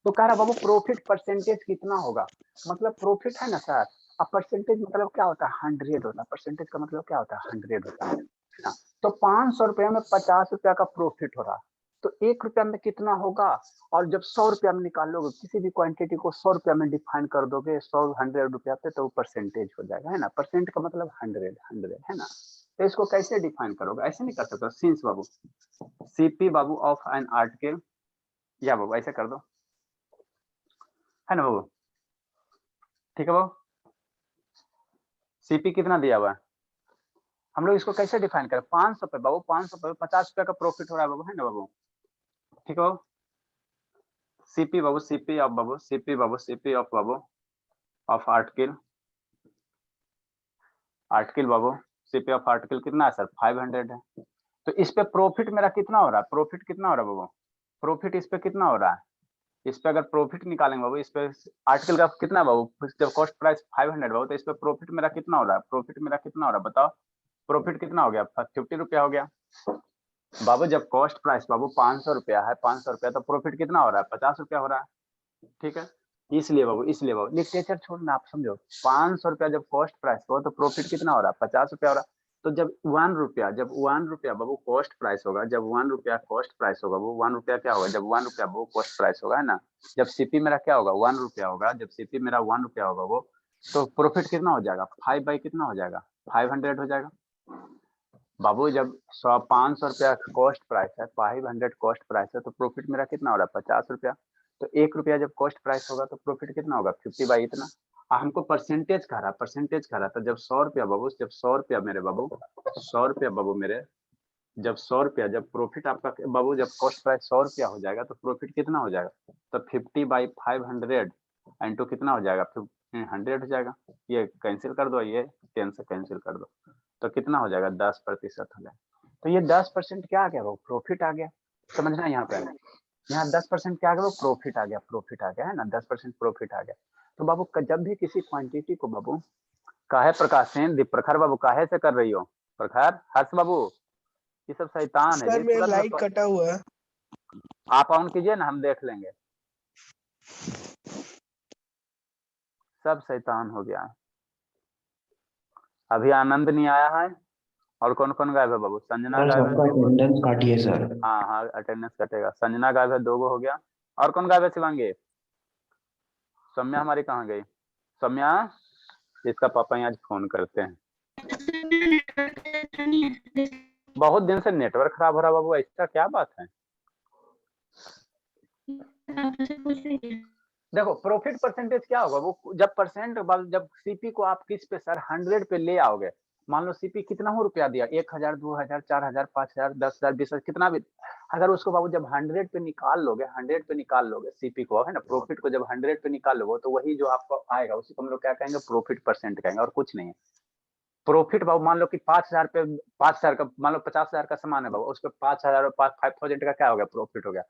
Speaker 1: तो कह रहा बाबू प्रॉफिट परसेंटेज कितना होगा? मतलब प्रॉफिट है ना सर, अब परसेंटेज मतलब क्या होता है? 100 होता है। परसेंटेज का मतलब क्या होता है? 100 होता है ना। तो 500 रुपया में 50 रुपया का प्रॉफिट हो रहा, तो 1 रुपया में कितना होगा? और जब 100 रुपया में निकालोगे, किसी भी क्वांटिटी को 100 रुपया में डिफाइन कर दोगे, 100 रुपया पे, तो वो परसेंटेज हो जाएगा, है ना। परसेंट का मतलब 100 है ना। तो इसको कैसे डिफाइन करोगे? ऐसे नहीं कर सकते। Since Babu, CP Babu of an article, या बाबू ऐसे कर दो, है ना बाबू, ठीक है बाबू। सीपी कितना दिया हुआ है, हम लोग इसको कैसे डिफाइन करें? 500 पे बाबू, 500 पे 50 रुपया का प्रॉफिट हो रहा है बाबू, है ना बाबू, ठीक है बाबू। सीपी बाबू, सीपी ऑफ बाबू, सीपी बाबू, सीपी ऑफ बाबू ऑफ आर्टिकल, आर्टिकल बाबू, सीपी ऑफ आर्टिकल कितना है सर? 500 है। तो इस पे प्रॉफिट मेरा कितना हो रहा है? प्रॉफिट कितना हो रहा है बाबू? प्रॉफिट इस पे कितना हो रहा है? इस पे अगर प्रॉफिट निकालेंगे बाबू, इस पे आर्टिकल का कितना बाबू, जब कॉस्ट प्राइस 500 बाबू, तो इस पे प्रॉफिट मेरा कितना हो रहा है, प्रॉफिट मेरा कितना हो रहा है बताओ, प्रॉफिट कितना हो गया, 50 रुपया हो गया बाबू। जब कॉस्ट प्राइस बाबू 500 रुपया है, 500 रुपया, तो प्रॉफिट कितना हो रहा है, 50 रुपया हो रहा है। ठीक है, इसलिए बाबू लिटरेचर छोड़ना, आप समझो 500 रुपया जब कॉस्ट प्राइस हो तो प्रॉफिट कितना हो रहा है, 50 रुपया हो रहा है। तो जब 1 रुपया बाबू कॉस्ट प्राइस होगा, जब 1 रुपया कॉस्ट प्राइस होगा, वो 1 रुपया क्या होगा, जब 1 रुपया वो कॉस्ट प्राइस होगा, है ना, जब सीपी मेरा क्या होगा 1 रुपया होगा, जब सीपी मेरा 1 रुपया होगा वो, तो प्रॉफिट कितना हो जाएगा, 5 बाई कितना हो जाएगा, 500 हो जाएगा बाबू। जब 500 रुपया कॉस्ट प्राइस है, 500 कॉस्ट प्राइस है, तो प्रॉफिट मेरा कितना हो रहा है, 50 रुपया। तो 1 रुपया जब कॉस्ट प्राइस होगा तो प्रॉफिट कितना होगा, 50 बाई इतना। हमको परसेंटेज कह रहा था, जब 100 रुपया बाबू, जब 100 रुपया मेरे बाबू, 100 रुपया बाबू मेरे, जब 100 रुपया, जब प्रॉफिट आपका बाबू, जब कॉस्ट प्राइस 100 रुपया हो जाएगा तो प्रॉफिट कितना हो जाएगा, तो 50 बाई 500 इंटू कितना हो जाएगा, 100 हो जाएगा। ये कैंसिल कर दो, ये 10 से कैंसिल कर दो, तो कितना हो जाएगा, 10% हो जाएगा। तो ये 10% क्या आ गया वो, प्रॉफिट आ गया। समझना यहाँ पे, यहाँ 10% क्या आ गया, वो प्रॉफिट आ गया है ना, 10% प्रॉफिट आ गया। तो बाबू जब भी किसी क्वांटिटी को बाबू, काहे प्रकाश सेन दीप प्रखर बाबू काहे से कर रही हो, प्रखर हर्ष बाबू, ये सब शैतान है
Speaker 7: सर
Speaker 1: जी,
Speaker 7: मेरा
Speaker 1: तुरंत
Speaker 7: लाइट कटा हुआ है।
Speaker 1: आप ऑन कीजिए ना, हम देख लेंगे। सब शैतान हो गया है। अभी आनंद नहीं आया है, और कौन कौन गायब है बाबू, संजना
Speaker 6: सर
Speaker 1: गायब
Speaker 6: सबका
Speaker 1: है,
Speaker 6: अटेंडेंस काटिए सर।
Speaker 1: हाँ अटेंडेंस कटेगा। संजना गायब है, 2 हो गया। और कौन गायब है शिवांगी, सौम्या हमारी कहाँ गई, सौम्या, इसका पापा ही आज फोन करते हैं। बहुत दिन से नेटवर्क खराब हो रहा बाबू, ऐसा क्या बात है। देखो प्रॉफिट परसेंटेज क्या होगा वो, जब परसेंट, जब सीपी को आप किस पे सर 100 पे ले आओगे, मान लो सीपी कितना हो रुपया दिया, 1000 2000 4000 5000 10000 20000 कितना भी, अगर उसको बाबू जब 100 पे निकाल लोगे, 100 पे निकाल लोगे सीपी को, है ना, प्रॉफिट को जब 100 पे निकाल लोगे, तो वही जो आपको आएगा उसी को हम लोग क्या कहेंगे, प्रॉफिट परसेंट कहेंगे, और कुछ नहीं है। प्रॉफिट बाबू मान लो कि 5000 पे, 5000 का, मान लो 50000 का सामान है बाबू, उस पर 5000 और 5000 का क्या हो गया, प्रॉफिट हो गया।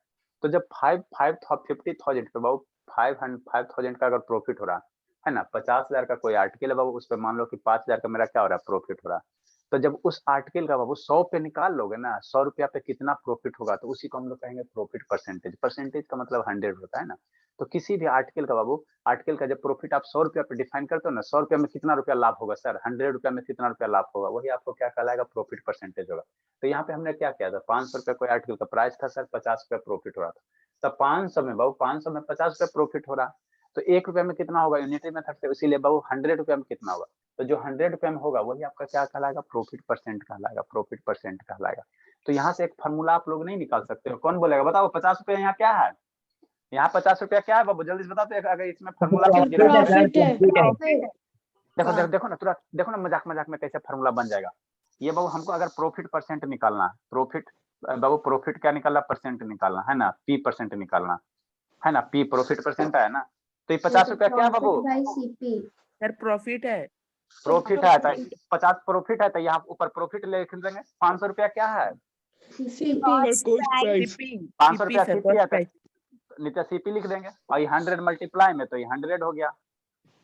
Speaker 1: तो जब 50,000 पे बाबू 5000 का अगर प्रॉफिट हो रहा है ना, 50,000 का कोई आर्टिकल है बाबू, उस पर मान लो कि 5000 का मेरा क्या हो रहा है, प्रॉफिट हो रहा है। तो जब उस आर्टिकल का बाबू 100 पे निकाल लोगे ना, 100 रुपया पे कितना प्रॉफिट होगा, तो उसी को हम लोग कहेंगे प्रॉफिट परसेंटेज। परसेंटेज का मतलब 100 होता है ना। तो किसी भी आर्टिकल का बाबू, आर्टिकल का जब प्रॉफिट आप 100 रुपया पे डिफाइन करते हो ना, 100 रुपया में कितना रुपया लाभ होगा सर, 100 रुपया में कितना रुपया लाभ होगा, वही आपको क्या कहलाएगा, प्रॉफिट परसेंटेज होगा। तो यहाँ पे हमने क्या किया था, 500 रुपया कोई आर्टिकल का प्राइस था सर, 50 रुपया प्रॉफिट हो रहा था। तो 500 में बाबू, 500 में 50 रुपया प्रॉफिट हो रहा है, तो 1 रुपया में कितना होगा, यूनिटरी मेथड से, इसीलिए बाबू 100 रुपया में कितना होगा, तो जो 100 रुपया में होगा वही आपका क्या कहलाएगा, प्रॉफिट परसेंट कहलाएगा, प्रॉफिट परसेंट कहलाएगा। तो यहाँ से एक फार्मूला आप लोग नहीं निकाल सकते हो, कौन बोलेगा बताओ, 50 रुपया यहाँ क्या है, यहाँ 50 रुपया क्या है बाबू, जल्दी से बताओ, तो अगर इसमें फार्मूला
Speaker 4: प्रॉफिट है।
Speaker 1: देखो देखो देखो ना, तुरंत देखो ना, मजाक मजाक में कैसे फार्मूला बन जाएगा। ये बाबू हमको अगर प्रॉफिट परसेंट निकालना है, प्रॉफिट बाबू, प्रॉफिट क्या निकालना, परसेंट निकालना है ना, पी परसेंट निकालना है ना, पी प्रॉफिट परसेंट है ना। तो ये 50 रुपया क्या है बाबू,
Speaker 7: सर प्रॉफिट है।
Speaker 1: प्रॉफिट है, तो 50 प्रॉफिट है, तो यहाँ ऊपर प्रॉफिट लिख देंगे। 500 रुपया क्या है, 500 रुपया सीपी है, तो नीचे सीपी लिख देंगे, और ये 100 मल्टीप्लाई में, तो ये 100 हो गया,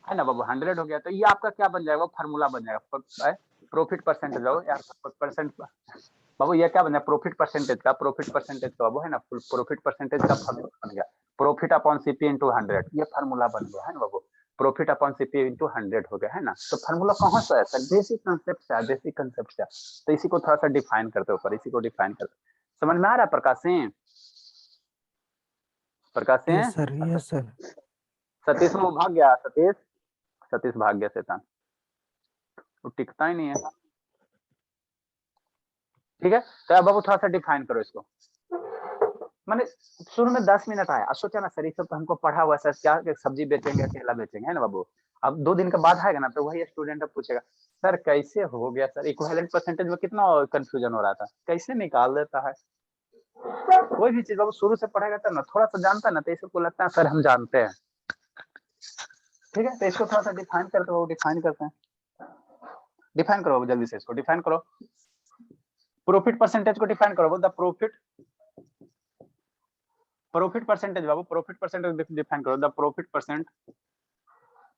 Speaker 1: है ना बाबू, 100 हो गया। तो ये आपका क्या बन जाएगा, फार्मूला बन जाएगा, प्रॉफिट परसेंटेज यार, परसेंट बाबू, ये क्या बन जाएगा, प्रॉफिट परसेंटेज का, बाबू है ना, प्रॉफिट परसेंटेज का फार्मूला बन गया, प्रॉफिट अपॉन सीपी इंटू 100, ये फार्मूला बन गया है ना बाबू, प्रॉफिट अपॉन सीपी इंटू 100 हो गया, है ना। तो फार्मूला कहाँ से है सर, बेसिक कंसेप्ट से है, बेसिक कंसेप्ट से। तो इसी को थोड़ा सा डिफाइन करते ऊपर, इसी को डिफाइन करते, समझ में आ रहा है प्रकाश सिंह, प्रकाश सिंह,
Speaker 5: यस सर।
Speaker 1: सतीश वो भाग गया, सतीश भाग गया, शैतान, वो टिकता ही नहीं है। ठीक है, तो अब बाबू थोड़ा सा डिफाइन करो इसको। मैंने शुरू में 10 मिनट आया, सोचा ना सर ये सब तो हमको पढ़ा हुआ सर, क्या सब्जी बेचेंगे, केला बेचेंगे, है ना बाबू। अब 2 दिन के बाद आएगा ना, तो वही स्टूडेंट अब पूछेगा सर कैसे हो गया सर, इक्विवेलेंट परसेंटेज में कितना कंफ्यूजन हो रहा था, कैसे निकाल देता है। कोई भी चीज बाबू शुरू से पढ़ेगा तब ना, थोड़ा सा जानता है ना, तो इसको लगता है सर हम जानते हैं। ठीक है, तो इसको थोड़ा सा डिफाइन करते हो, डिफाइन करते हैं, डिफाइन करो जल्दी से, इसको डिफाइन करो, प्रॉफिट परसेंटेज को डिफाइन करो, the profit profit percentage Babu, profit percentage define करो। द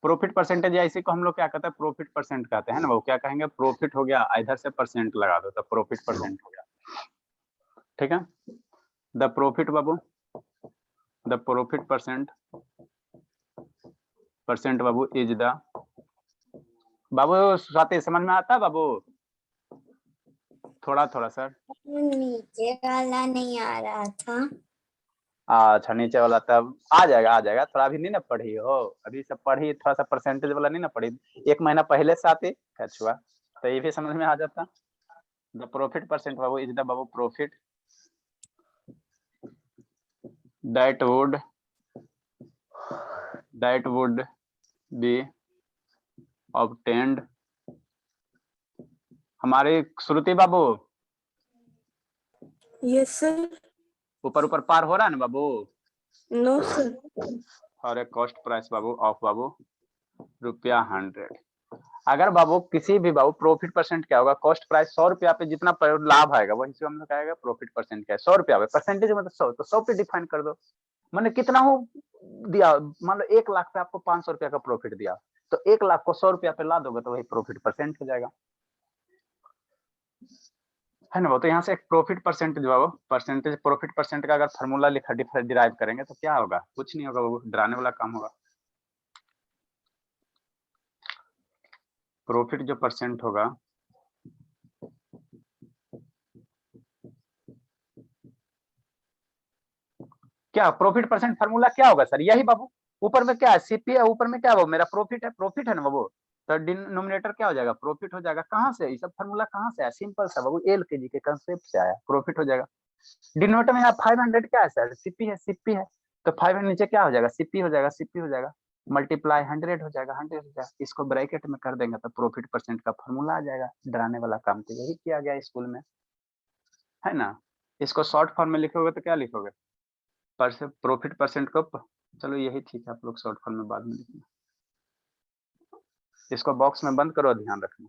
Speaker 1: प्रॉफिट परसेंटेज या इसी को हम लोग क्या कहते हैं, प्रॉफिट परसेंट कहते हैं ना बाबू। क्या कहेंगे, प्रॉफिट हो गया, इधर से परसेंट लगा दो तो प्रॉफिट परसेंट हो गया, ठीक है। द प्रॉफिट बाबू, द प्रॉफिट परसेंट बाबू इज द, बाबू स्वाति समझ में आता है बाबू? थोड़ा थोड़ा सर,
Speaker 2: नीचे वाला नहीं आ रहा था।
Speaker 1: अच्छा नीचे वाला तब आ जाएगा। थोड़ा अभी नहीं ना पढ़ी हो, अभी सब पढ़ी, थोड़ा सा परसेंटेज वाला नहीं ना पढ़ी, 1 महीना पहले से आती कछुआ, तो ये भी समझ में आ जाता। द प्रॉफिट परसेंट बाबू is the Babu profit that would be obtained, हमारे श्रुति बाबू
Speaker 3: यस सर।
Speaker 1: ऊपर पार हो रहा है ना बाबू?
Speaker 3: No sir.
Speaker 1: और एक कॉस्ट प्राइस बाबू ऑफ बाबू ₹100। अगर बाबू किसी भी बाबू प्रॉफिट परसेंट क्या होगा, कॉस्ट प्राइस 100 रुपया पे जितना लाभ आएगा वही से हम लोग कहेगा प्रॉफिट परसेंट क्या है, 100 रुपया पे, परसेंटेज मतलब 100, तो 100 पे डिफाइन कर दो। मैंने कितना हो दिया, मान लो 1 लाख पे आपको 500 रुपया का प्रॉफिट दिया, तो 1 लाख को 100 रुपया पे ला दोगे तो वही प्रॉफिट परसेंट हो जाएगा, है ना। तो यहाँ से एक प्रॉफिट परसेंटेज बाबू, परसेंटेज प्रॉफिट परसेंट का अगर फार्मूला लिखा डिराइव करेंगे तो क्या होगा, कुछ नहीं होगा बाबू, डराने वाला काम होगा। प्रॉफिट जो परसेंट होगा, क्या प्रॉफिट परसेंट फार्मूला क्या होगा सर, यही बाबू। ऊपर में क्या है, सीपी है, ऊपर में क्या है बाबू, मेरा प्रॉफिट है ना बाबू, तो डिनोमिनेटर क्या हो जाएगा, प्रॉफिट हो जाएगा। कहाँ से ये सब फार्मूला कहाँ से आया, सिंपल सा बाबू, एलकेजी के कंसेप्ट से आया, प्रॉफिट हो जाएगा। डिनोमिनेटर में यहाँ 500 क्या है सर, सीपी है, तो 5 नीचे क्या हो जाएगा, सीपी हो जाएगा, मल्टीप्लाई 100 हो जाएगा, 100 हो जाएगा, इसको ब्रैकेट में कर देंगे तो प्रॉफिट परसेंट का फार्मूला आ जाएगा। डराने वाला काम तो यही किया गया स्कूल में, है ना। इसको शॉर्ट फॉर्म में लिखोगे तो क्या लिखोगे, प्रॉफिट परसेंट को, चलो यही ठीक है, आप लोग शॉर्ट फॉर्म में बाद में लिखना। इसको बॉक्स में बंद करो, ध्यान रखना।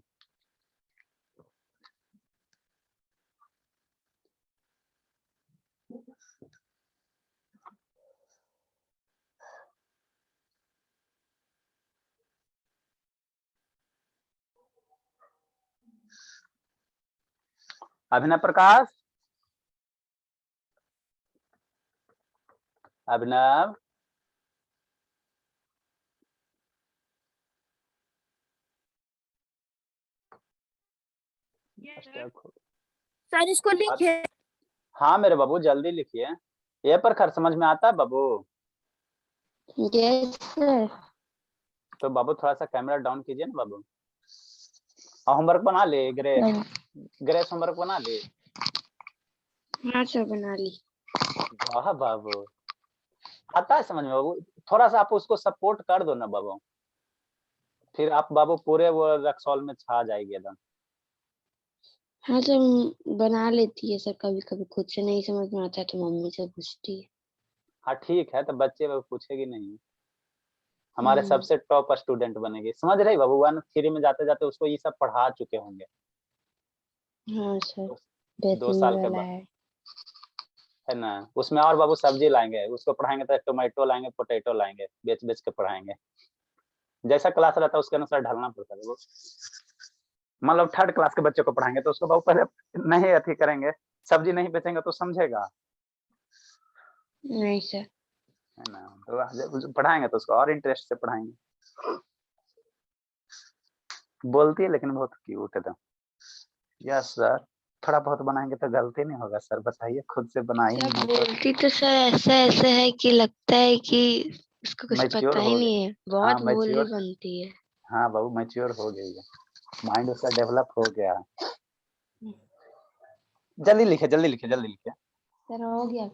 Speaker 1: अभिनव प्रकाश, अभिनव,
Speaker 3: सर इसको लिखे।
Speaker 1: हाँ मेरे बाबू जल्दी लिखिए, ये पर खर समझ में आता है बाबू?
Speaker 4: Yes sir.
Speaker 1: तो बाबू थोड़ा सा कैमरा डाउन कीजिए ना बाबू, और होमवर्क बना ले, ग्रेस होमवर्क बना ले।
Speaker 4: हाँ सर बना ली।
Speaker 1: वाह बाबू, आता है समझ में बाबू, थोड़ा सा आप उसको सपोर्ट कर दो ना बाबू, फिर आप बाबू पूरे वो रक्सौल में छा जाएगी एकदम।
Speaker 4: हाँ सर बना लेती है सर, कभी कभी खुद से नहीं समझ में आता है तो मम्मी से पूछती है।
Speaker 1: हाँ ठीक है, तो बच्चे बाबू पूछेगी नहीं, हमारे सबसे टॉप स्टूडेंट बनेगी, समझ रही बाबू। 1 3 में जाते जाते उसको ये सब पढ़ा चुके होंगे।
Speaker 4: हाँ सर
Speaker 1: 2 साल के बाद, है ना। उसमें और बाबू सब्जी लाएंगे, उसको पढ़ाएंगे तो टोमेटो लाएंगे, पोटैटो लाएंगे, बेच बेच के पढ़ाएंगे। जैसा क्लास रहता है उसके अनुसार ढलना पड़ता है वो। मतलब 3rd क्लास के बच्चे को पढ़ाएंगे तो उसको बाबू पहले नहीं अथी करेंगे, सब्जी नहीं बेचेंगे तो समझेगा
Speaker 4: नहीं सर,
Speaker 1: है ना। तो पढ़ाएंगे तो उसको और इंटरेस्ट से पढ़ाएंगे। बोलती है लेकिन बहुत क्यूट है तो। यस सर, थोड़ा बहुत बनाएंगे तो गलती नहीं होगा सर, बताइए, खुद से बनाई
Speaker 4: सर
Speaker 1: नहीं
Speaker 4: बोलती तो सर ऐसा है कि लगता है कि उसको कुछ
Speaker 1: मैच्योर
Speaker 4: पता ही
Speaker 1: हो
Speaker 4: नहीं है,
Speaker 1: हाँ
Speaker 4: बहुत भोली
Speaker 1: मैच्योर,
Speaker 4: बनती है।
Speaker 1: हाँ बाबू मैच्योर हो गई है, माइंड उसका डेवलप हो गया। जल्दी लिखिए।
Speaker 4: सर हो गया।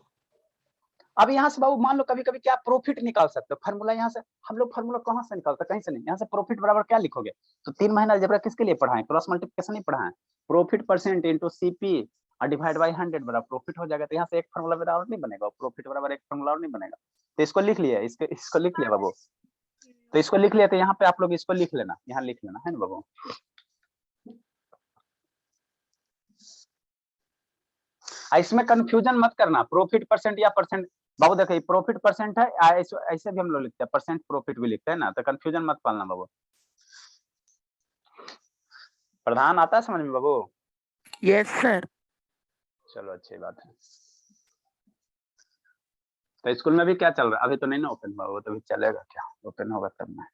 Speaker 1: अब यहाँ से बाबू मान लो कभी कभी क्या प्रॉफिट निकाल सकते हो, फार्मूला यहाँ से हम लोग फार्मूला कहाँ से निकालते हैं, कहीं से नहीं। यहाँ से प्रॉफिट बराबर क्या लिखोगे, तो 3 महीना अलजेब्रा किसके लिए पढ़ाएं, क्रॉस मल्टीप्लिकेशन नहीं पढ़ाएं, प्रॉफिट परसेंट इंटू सीपी और डिवाइड बाई 100 बराबर प्रॉफिट हो जाएगा। तो यहाँ से एक फार्मूला बराबर नहीं बनेगा, प्रॉफिट बराबर एक फार्मूला और नहीं बनेगा। तो इसको लिख लिया, इसको लिख लिया बाबू, तो इसको लिख लिया, तो यहाँ पे आप लोग इसको लिख लेना, यहाँ लिख लेना, है ना बाबू। इसमें कंफ्यूजन मत करना, प्रॉफिट परसेंट या परसेंट, बाबू देखो ये प्रॉफिट परसेंट है, ऐसे भी हम लोग लिखते हैं, परसेंट प्रॉफिट भी लिखते हैं ना, तो कंफ्यूजन मत पालना बाबू। प्रधान आता है समझ में बाबू?
Speaker 7: Yes sir.
Speaker 1: चलो अच्छी बात है। तो स्कूल में भी क्या चल रहा है? अभी तो नहीं ना ओपन हुआ, वो तो भी चलेगा, क्या ओपन होगा तब में।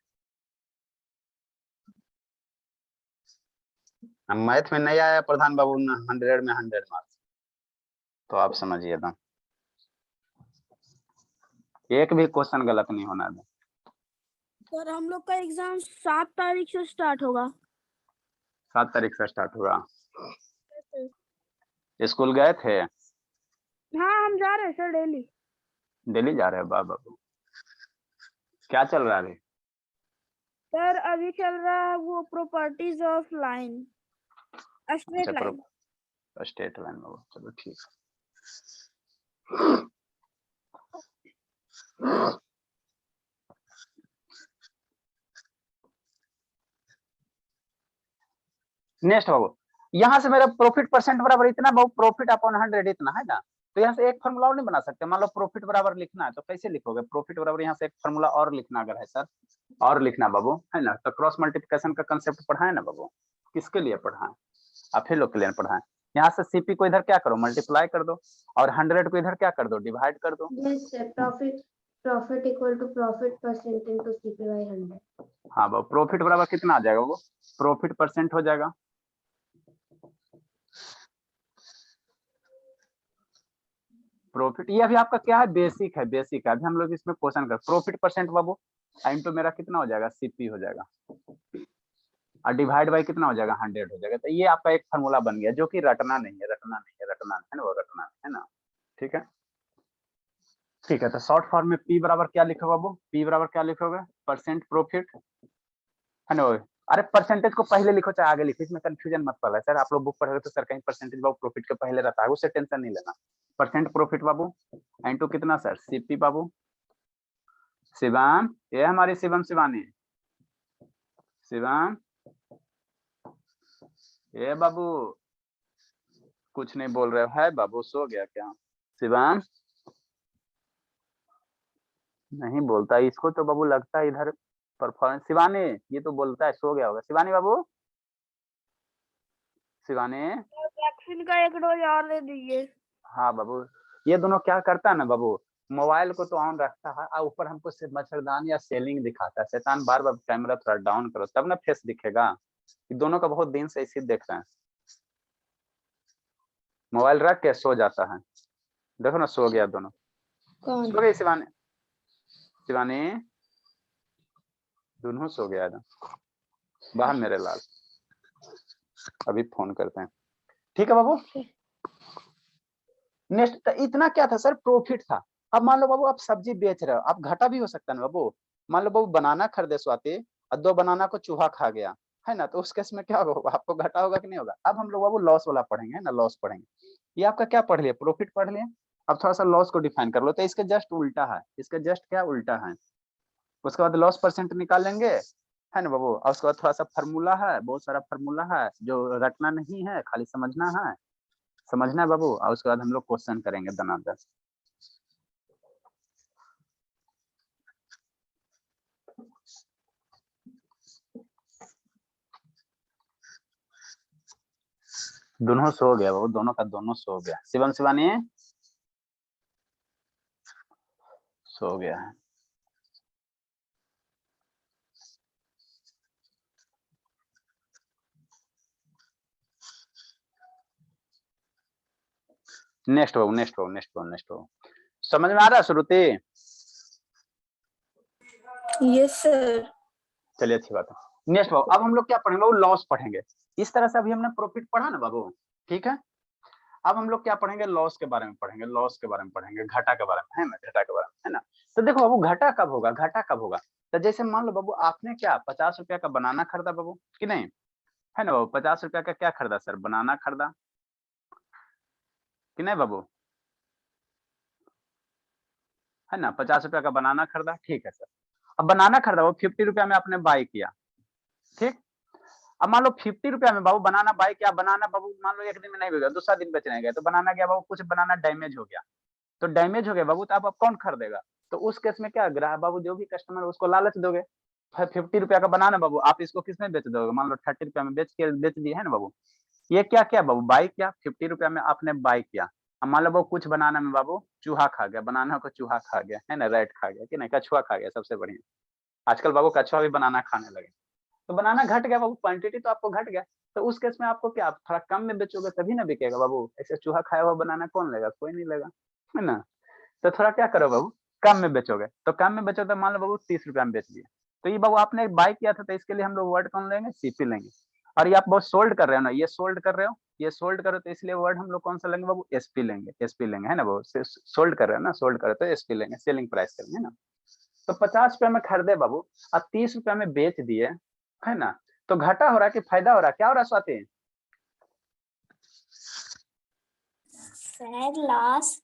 Speaker 1: मैथ में नहीं आया प्रधान बाबू 100 में 100 मार्क्स, तो आप समझिए ना, एक भी क्वेश्चन गलत नहीं होना है।
Speaker 3: सर हम लोग का एग्जाम 7 तारीख से स्टार्ट होगा।
Speaker 1: 7 तारीख से स्टार्ट होगा। स्कूल गए थे?
Speaker 3: हाँ हम जा रहे हैं सर डेली।
Speaker 1: दिल्ली जा रहे हैं बाबू? क्या चल रहा है अभी?
Speaker 3: सर अभी चल रहा है वो properties of line, straight line.
Speaker 1: State line बाबू, चलो ठीक है। नेक्स्ट बाबू, यहाँ से मेरा प्रॉफिट परसेंट बराबर इतना बाबू, प्रॉफिट अपॉन 100 इतना है ना, तो यहाँ से एक फॉर्मूला और नहीं बना सकते? मान लो प्रॉफिट बराबर लिखना है तो कैसे लिखोगे? प्रॉफिट बराबर यहाँ से एक फॉर्मूला और लिखना अगर है सर, और लिखना बाबू है ना, तो क्रॉस मल्टीप्लिकेशन का कंसेप्ट पढ़ा है ना बाबू? किसके लिए पढ़ा है? आप ही लोग के लिए पढ़ा है। यहाँ से सीपी को इधर क्या करो, मल्टीप्लाई कर दो, और 100 को इधर क्या कर दो, डिवाइड कर दो।
Speaker 4: Yes sir, profit equal to profit percent into CP by 100।
Speaker 1: हाँ बाबू, प्रॉफिट बराबर कितना आ जाएगा वो? प्रॉफिट परसेंट हो जाएगा। प्रॉफिट, ये अभी आपका क्या है, बेसिक है, बेसिक है। अभी हम लोग इसमें क्वेश्चन कर प्रॉफिट परसेंट बाबू इनटू मेरा कितना हो जाएगा, सीपी हो जाएगा, और डिवाइड बाय कितना हो जाएगा, 100 हो जाएगा। तो ये आपका एक फार्मूला बन गया, जो कि रटना नहीं है, रटना नहीं है, रटना है ना, वो रटना है ना। ठीक है, ठीक है। तो शॉर्ट फॉर्म में पी बराबर क्या लिखोगे बाबू? पी बराबर क्या लिखोगे? परसेंट प्रॉफिट है ना। अरे परसेंटेज को पहले लिखो चाहे आगे लिखो, इसमें कंफ्यूजन मत पड़ा सर। आप लोग बुक पढ़ोगे तो सर कहीं परसेंटेज बाबू प्रॉफिट के पहले रहता है, उससे टेंशन नहीं लेना। परसेंट प्रॉफिट बाबू इनटू कितना सर, सीपी बाबू। शिवम, ये हमारी शिवम शिवानी, शिवम ये बाबू कुछ नहीं बोल रहे हो, है बाबू सो गया क्या? शिवम नहीं बोलता, इसको तो बाबू लगता है इधर परफॉर्मेंस। शिवानी ये तो बोलता है सो गया होगा। शिवानी बाबू, शिवानी
Speaker 3: वैक्सीन का एक डोज और दे दीजिए।
Speaker 1: हाँ बाबू, ये दोनों क्या करता है ना बाबू, मोबाइल को तो ऑन रखता है और ऊपर हमको सिर्फ मच्छरदानी या सेलिंग दिखाता है। शैतान बार बार कैमरा थोड़ा डाउन करो तब ना फेस दिखेगा। ये दोनों का बहुत दिन से इसी देख रहे हैं, मोबाइल रख के सो जाता है। देखो ना सो गया दोनों,
Speaker 4: कौन?
Speaker 1: सो गई शिवानी, शिवानी दोनों सो गया एकदम। बाहर मेरे लाल, अभी फोन करते हैं। ठीक है बाबू, नेक्स्ट इतना क्या था सर, प्रॉफिट था। अब मान लो बाबू आप सब्जी बेच रहे हो, आप घाटा भी हो सकता है ना बाबू। मान लो बाबू बनाना खरीदे स्वाति और 2 बनाना को चूहा खा गया है ना, तो उस केस में क्या होगा, आपको घाटा होगा कि नहीं होगा? अब हम लोग बाबू लॉस वाला पढ़ेंगे है ना, लॉस पढ़ेंगे। ये आपका क्या पढ़ लिया, प्रॉफिट पढ़ लिया। अब थोड़ा सा लॉस को डिफाइन कर लो, तो इसके जस्ट उल्टा है, इसके जस्ट क्या उल्टा है। उसके बाद लॉस परसेंट निकाल लेंगे है ना बाबू, और उसके बाद थोड़ा सा फार्मूला है, बहुत सारा फार्मूला है जो रटना नहीं है, खाली समझना है, समझना है बाबू। और उसके बाद हम लोग क्वेश्चन करेंगे दनादन। दोनों सो गया बाबू, दोनों का दोनों सो गया। शिवम शिवानी सो गया है। नेक्स्ट बाबू, नेक्स्ट बाबू, नेक्स्ट बाबू, नेक्स्ट बाबू, समझ में आ रहा है श्रुति?
Speaker 3: Yes sir.
Speaker 1: चलिए अच्छी बात है। नेक्स्ट बाबू, अब हम लोग क्या पढ़ेंगे बाबू, लॉस पढ़ेंगे। इस तरह से अभी हमने प्रॉफिट पढ़ा ना बाबू, ठीक है। अब हम लोग क्या पढ़ेंगे, लॉस के बारे में पढ़ेंगे, लॉस के बारे में पढ़ेंगे, घाटा के बारे में है ना, घाटा के बारे में है ना। तो देखो बाबू घाटा कब होगा, घाटा कब होगा? तो जैसे मान लो बाबू आपने क्या 50 रुपया का बनाना खरीदा बाबू कि नहीं, है ना बाबू। 50 रुपया का क्या खरीदा सर, बनाना खरीदा कि नहीं बाबू, है ना। 50 रुपया का बनाना खरीदा, ठीक है सर। अब बनाना खरीदा वो 50 रुपया में आपने बाय किया, ठीक। अब मान लो 50 रुपया में बाबू बनाना बाय किया, बनाना बाबू मान लो एक दिन में नहीं बेचा, दूसरा दिन बेचने गए तो बनाना गया बाबू, कुछ बनाना डैमेज हो गया, तो डैमेज हो गया बाबू, तो आप कौन खरीदेगा? तो उस केस में क्या ग्राहक बाबू, जो भी कस्टमर है उसको लालच दोगे। 50 रुपया का बनाना बाबू, आप इसको किसमें बेच दोगे? मान लो 30 रुपया में बेच दिए है ना बाबू। ये क्या क्या बाबू, बाई किया 50 रुपया में आपने बाई किया। अब मान लो बाबू कुछ बनाना में बाबू चूहा खा गया, बनाना को चूहा खा गया है ना, रैट खा गया कि नहीं, कछुआ खा गया सबसे बढ़िया। आजकल बाबू कछुआ भी बनाना खाने लगे, तो बनाना घट गया बाबू, क्वांटिटी तो आपको घट गया। तो उस केस में आपको क्या, आप थोड़ा कम में बेचोगे तभी ना बिकेगा बाबू। ऐसे चूहा खाया हुआ बनाना कौन लेगा? कोई नहीं लेगा, है ना। तो थोड़ा क्या करो बाबू, कम में बेचोगे। तो कम में बेचो तो मान लो बाबू 30 रुपया में बेच दिए, तो ये बाबू आपने एक बाई किया था, तो इसके लिए हम लोग वर्ड कौन लेंगे? सीपी लेंगे। और ये आप बहुत सोल्ड कर रहे हो ना, ये सोल्ड कर रहे हो, ये सोल्ड करो, तो इसलिए वर्ड हम लोग कौन सा लेंगे बाबू? एसपी लेंगे, एसपी लेंगे, है ना बाबू। सोल्ड कर रहे हो ना, सोल्ड करे तो एसपी लेंगे, सेलिंग प्राइस करेंगे ना। तो 50 रुपया में खरीदे बाबू और 30 रुपया में बेच दिए, है ना। तो घाटा हो रहा है कि फायदा हो रहा है? क्या हो रहा है स्वाति?
Speaker 2: Sir loss.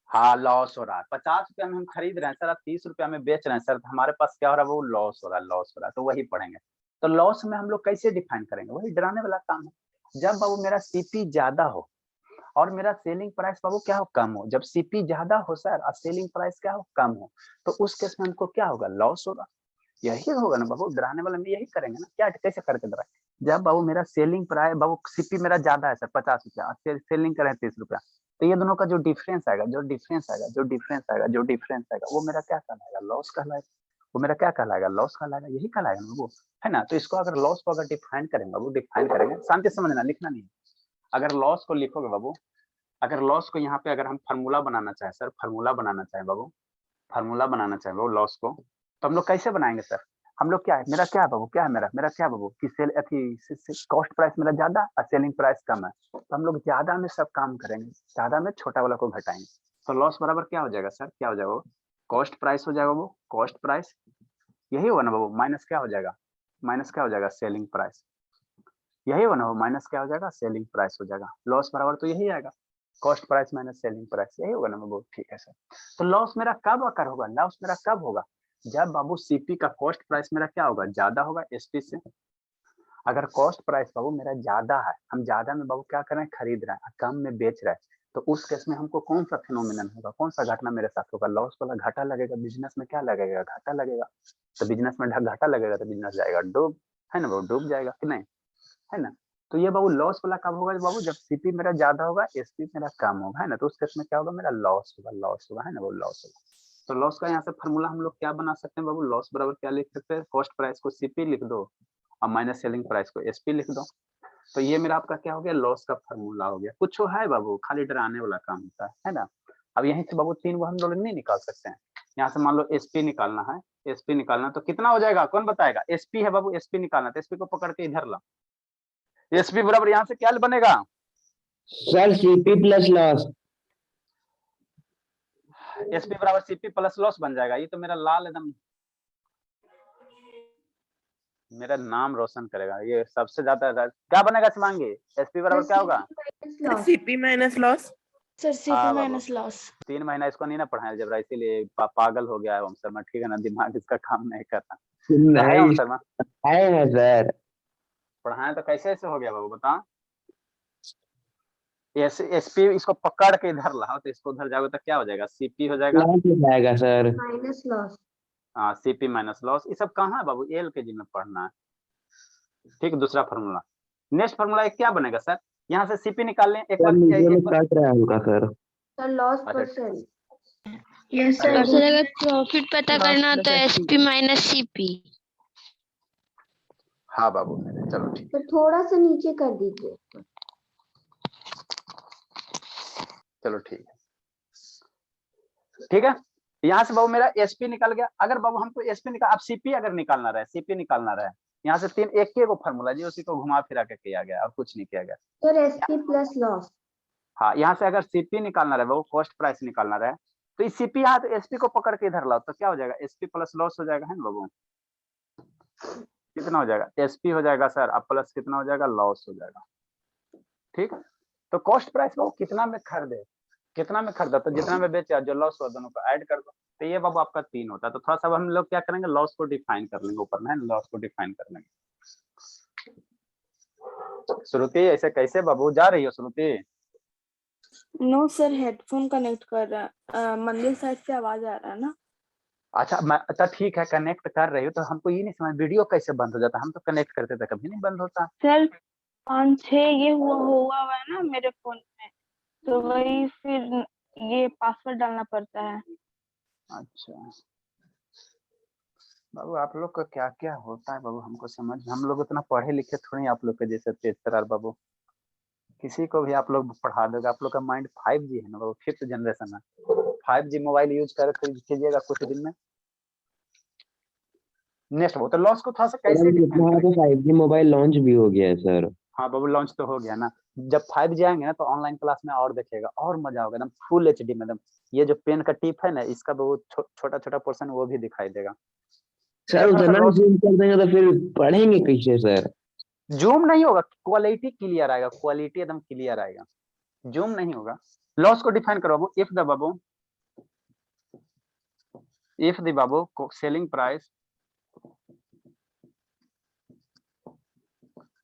Speaker 1: हाँ, लॉस हो रहा है। 50 रुपया में हम खरीद रहे हैं सर, 30 रुपया में बेच रहे हैं सर, तो हमारे पास क्या हो रहा है? वो लॉस हो रहा है, लॉस हो रहा है। तो वही पढ़ेंगे। तो लॉस में हम लोग कैसे डिफाइन करेंगे? वही डराने वाला काम है। जब बाबू मेरा सीपी ज्यादा हो और मेरा सेलिंग प्राइस बाबू क्या हो? कम हो। जब सीपी ज्यादा हो सर और सेलिंग प्राइस क्या हो? कम हो, तो उस केस में हमको क्या होगा? लॉस होगा। यही होगा ना बाबू, डराने वाले में यही करेंगे ना। क्या कैसे करके डराए? जब बाबू मेरा सेलिंग प्राइस बाबू सीपी मेरा ज्यादा है सर 50 रुपया और सेलिंग करें 30 रुपया, तो ये दोनों का जो डिफरेंस आएगा, जो डिफरेंस आएगा, जो डिफरेंस आएगा, जो डिफरेंस आएगा, वो मेरा क्या कहलाएगा? लॉस कहलाएगा। वो मेरा क्या कहलाएगा? लॉस कहलाएगा। यही कहलाएगा ना बाबू, है ना। तो इसको अगर लॉस को अगर डिफाइन करेंगे बाबू, डिफाइन करेंगे, शांति से समझना, लिखना नहीं है। अगर लॉस को लिखोगे बाबू, अगर लॉस को यहाँ पे अगर हम फार्मूला बनाना चाहें सर, फार्मूला बनाना चाहें बाबू, फार्मूला बनाना चाहें बाबू लॉस को, तो हम लोग कैसे बनाएंगे सर? हम लोग क्या है, मेरा क्या है बाबू, क्या है मेरा क्या बाबू कि सेल कॉस्ट प्राइस मेरा ज्यादा और सेलिंग प्राइस कम है, तो हम लोग ज्यादा में सब काम करेंगे, ज्यादा में छोटा वाला को घटाएंगे। तो लॉस बराबर क्या हो जाएगा सर? क्या हो जाएगा? कॉस्ट प्राइस हो जाएगा वो, कॉस्ट प्राइस यही होगा ना बाबू, माइनस क्या हो जाएगा? माइनस क्या हो जाएगा? Selling price. यही होगा ना वो, माइनस क्या हो जाएगा? सेलिंग प्राइस हो जाएगा। लॉस बराबर तो यही आएगा, cost price minus selling price, यही होगा ना बाबू। ठीक है सर। तो लॉस मेरा कब अकर होगा? लॉस मेरा कब होगा? जब बाबू सीपी का कॉस्ट प्राइस मेरा क्या होगा? ज्यादा होगा एसपी से। अगर कॉस्ट प्राइस बाबू मेरा ज्यादा है, हम ज्यादा में बाबू क्या कर रहे हैं? खरीद रहे हैं, कम में बेच रहे हैं, तो उस केस में हमको कौन सा फिनोमिनन होगा? कौन सा घटना मेरे साथ होगा? लॉस वाला घाटा लगेगा। बिजनेस में क्या लगेगा? घाटा लगेगा। तो बिजनेस में घाटा लगेगा तो बिजनेस जाएगा डूब, है ना बाबू, डूब जाएगा कि नहीं, है ना। तो ये बाबू लॉस वाला कब होगा बाबू? जब सीपी मेरा ज्यादा होगा, एसपी मेरा कम होगा, है ना। तो उस केस में क्या होगा? मेरा लॉस होगा, लॉस होगा, है ना वो लॉस होगा। तो लॉस का यहाँ से फार्मूला हम लोग क्या बना सकते हैं बाबू? लॉस बराबर क्या लिख सकते हैं? कॉस्ट प्राइस को सीपी लिख दो और माइनस सेलिंग प्राइस को एसपी लिख दो। तो ये मेरा आपका क्या हो गया? लॉस का फार्मूला हो गया। कुछ है बाबू, खाली डराने वाला काम होता है ना। अब यहीं से बाबू 3 वो हम लोग नहीं निकाल सकते हैं। यहाँ से मान लो एसपी निकालना है, एसपी निकालना तो कितना हो जाएगा? कौन बताएगा? एसपी है बाबू, एसपी निकालना, तो एसपी को पकड़ के इधर ला। एसपी बराबर यहाँ से क्या बनेगा
Speaker 6: sir CP plus loss.
Speaker 1: SP बराबर सीपी प्लस लॉस बन जाएगा। ये तो मेरा लाल एकदम मेरा नाम रोशन करेगा। ये सबसे ज्यादा क्या बनेगा शिवांगी? एसपी बराबर क्या होगा?
Speaker 7: CP minus loss.
Speaker 8: सर
Speaker 1: हाँ
Speaker 8: सीपी
Speaker 1: बाबू,
Speaker 8: माइनस लॉस।
Speaker 1: 3 महीना इसको नहीं ना पढ़ाया जब, इसीलिए पागल हो गया है ओम शर्मा। ठीक है ना, दिमाग इसका काम नहीं करता। पढ़ाया ओम
Speaker 6: नहीं
Speaker 1: शर्मा?
Speaker 6: आए हैं सर।
Speaker 1: पढ़ाया तो कैसे ऐसे हो गया बाबू बता। एसपी इसको पकड़ के इधर लाओ, तो इसको उधर जाओगे तो क्या हो जाएगा? सीपी हो जाएगा
Speaker 6: लॉस हो जाएगा सर।
Speaker 8: Minus loss.
Speaker 1: हाँ, सीपी माइनस लॉस। ये सब कहाँ है बाबू? एल के जी में पढ़ना है। ठीक, दूसरा फार्मूला। नेक्स्ट फार्मूला क्या बनेगा सर? यहाँ से सीपी निकाल लें एक बार,
Speaker 6: काट रहा है उनका सर।
Speaker 8: सर लॉस
Speaker 1: अच्छा,
Speaker 8: परसेंट। यस
Speaker 4: और सर अगर प्रॉफिट पता करना हो तो एसपी माइनस सीपी।
Speaker 1: हाँ बाबू मेरे, चलो ठीक,
Speaker 8: तो थोड़ा सा नीचे कर दीजिए।
Speaker 1: चलो ठीक है। ठीक है, यहाँ से बाबू मेरा एसपी निकल गया। अगर बाबू हमको एसपी निकाल, अब सीपी अगर निकालना रहे, सीपी निकालना रहे, यहाँ से 3 एक ही फार्मूला जी, उसी को घुमा फिरा के किया गया और कुछ नहीं किया गया।
Speaker 8: Sir SP plus loss.
Speaker 1: हाँ, यहाँ से अगर सीपी निकालना रहे बाबू, कॉस्ट प्राइस निकालना रहे, तो इस सीपी यहाँ तो एसपी को पकड़ के इधर लाओ, तो क्या हो जाएगा? एसपी प्लस लॉस हो जाएगा, है ना बाबू। कितना हो जाएगा? एसपी हो जाएगा सर, अब प्लस कितना हो जाएगा? लॉस हो जाएगा। ठीक, तो कॉस्ट प्राइस बाबू कितना में खरीदे, कितना में खरीदा, तो जितना में बेचा, जो लॉस हुआ दोनों को ऐड कर दो, तो ये बाबू आपका 3 होता है। तो थोड़ा सा हम लोग क्या करेंगे? लॉस को डिफाइन कर लेंगे ऊपर में, लॉस को डिफाइन कर लेंगे। श्रुति ऐसे कैसे बाबू जा रही हो श्रुति?
Speaker 3: नो सर, हेडफोन कनेक्ट कर रहा है, मंदिर साइड से आवाज आ रहा है ना।
Speaker 1: अच्छा ठीक है, कनेक्ट कर रही हो तो हमको ये नहीं समझ वीडियो कैसे बंद हो जाता, हम तो कनेक्ट करते थे कभी नहीं बंद होता।
Speaker 3: सर 5-6 ये हुआ है ना मेरे फोन में, तो वही फिर ये पासवर्ड डालना पड़ता है।
Speaker 1: अच्छा बाबू, आप लोग का क्या क्या होता है बाबू, हमको समझ, हम लोग उतना पढ़े लिखे थोड़ी आप लोग के जैसे तेज तरार बाबू, किसी को भी आप लोग पढ़ा दोगे। आप लोग का माइंड 5G है ना बाबू, 5th जनरेशन है। 5G मोबाइल यूज कर कीजिएगा कुछ दिन में नेक्स्ट वो तो लॉस को थोड़ा सा कैसे डिफाइन करें।
Speaker 6: 5G मोबाइल लॉन्च भी हो गया है सर।
Speaker 1: हाँ बाबू, लॉन्च तो हो गया ना। जब 5G आएंगे ना तो ऑनलाइन क्लास में और देखिएगा, और मजा होगा एकदम फुल HD में एकदम। ये जो पेन का टिप है ना, इसका बहुत छोटा छोटा पोर्शन वो भी दिखाई देगा।
Speaker 6: सर उतना जूम कर देंगे तो फिर पढ़ेंगे कैसे सर?
Speaker 1: जूम नहीं होगा, क्वालिटी क्लियर आएगा, क्वालिटी एकदम क्लियर आएगा, जूम नहीं होगा। लॉस को डिफाइन करो बाबू, इफ द बाबू, इफ द बाबू सेलिंग प्राइस,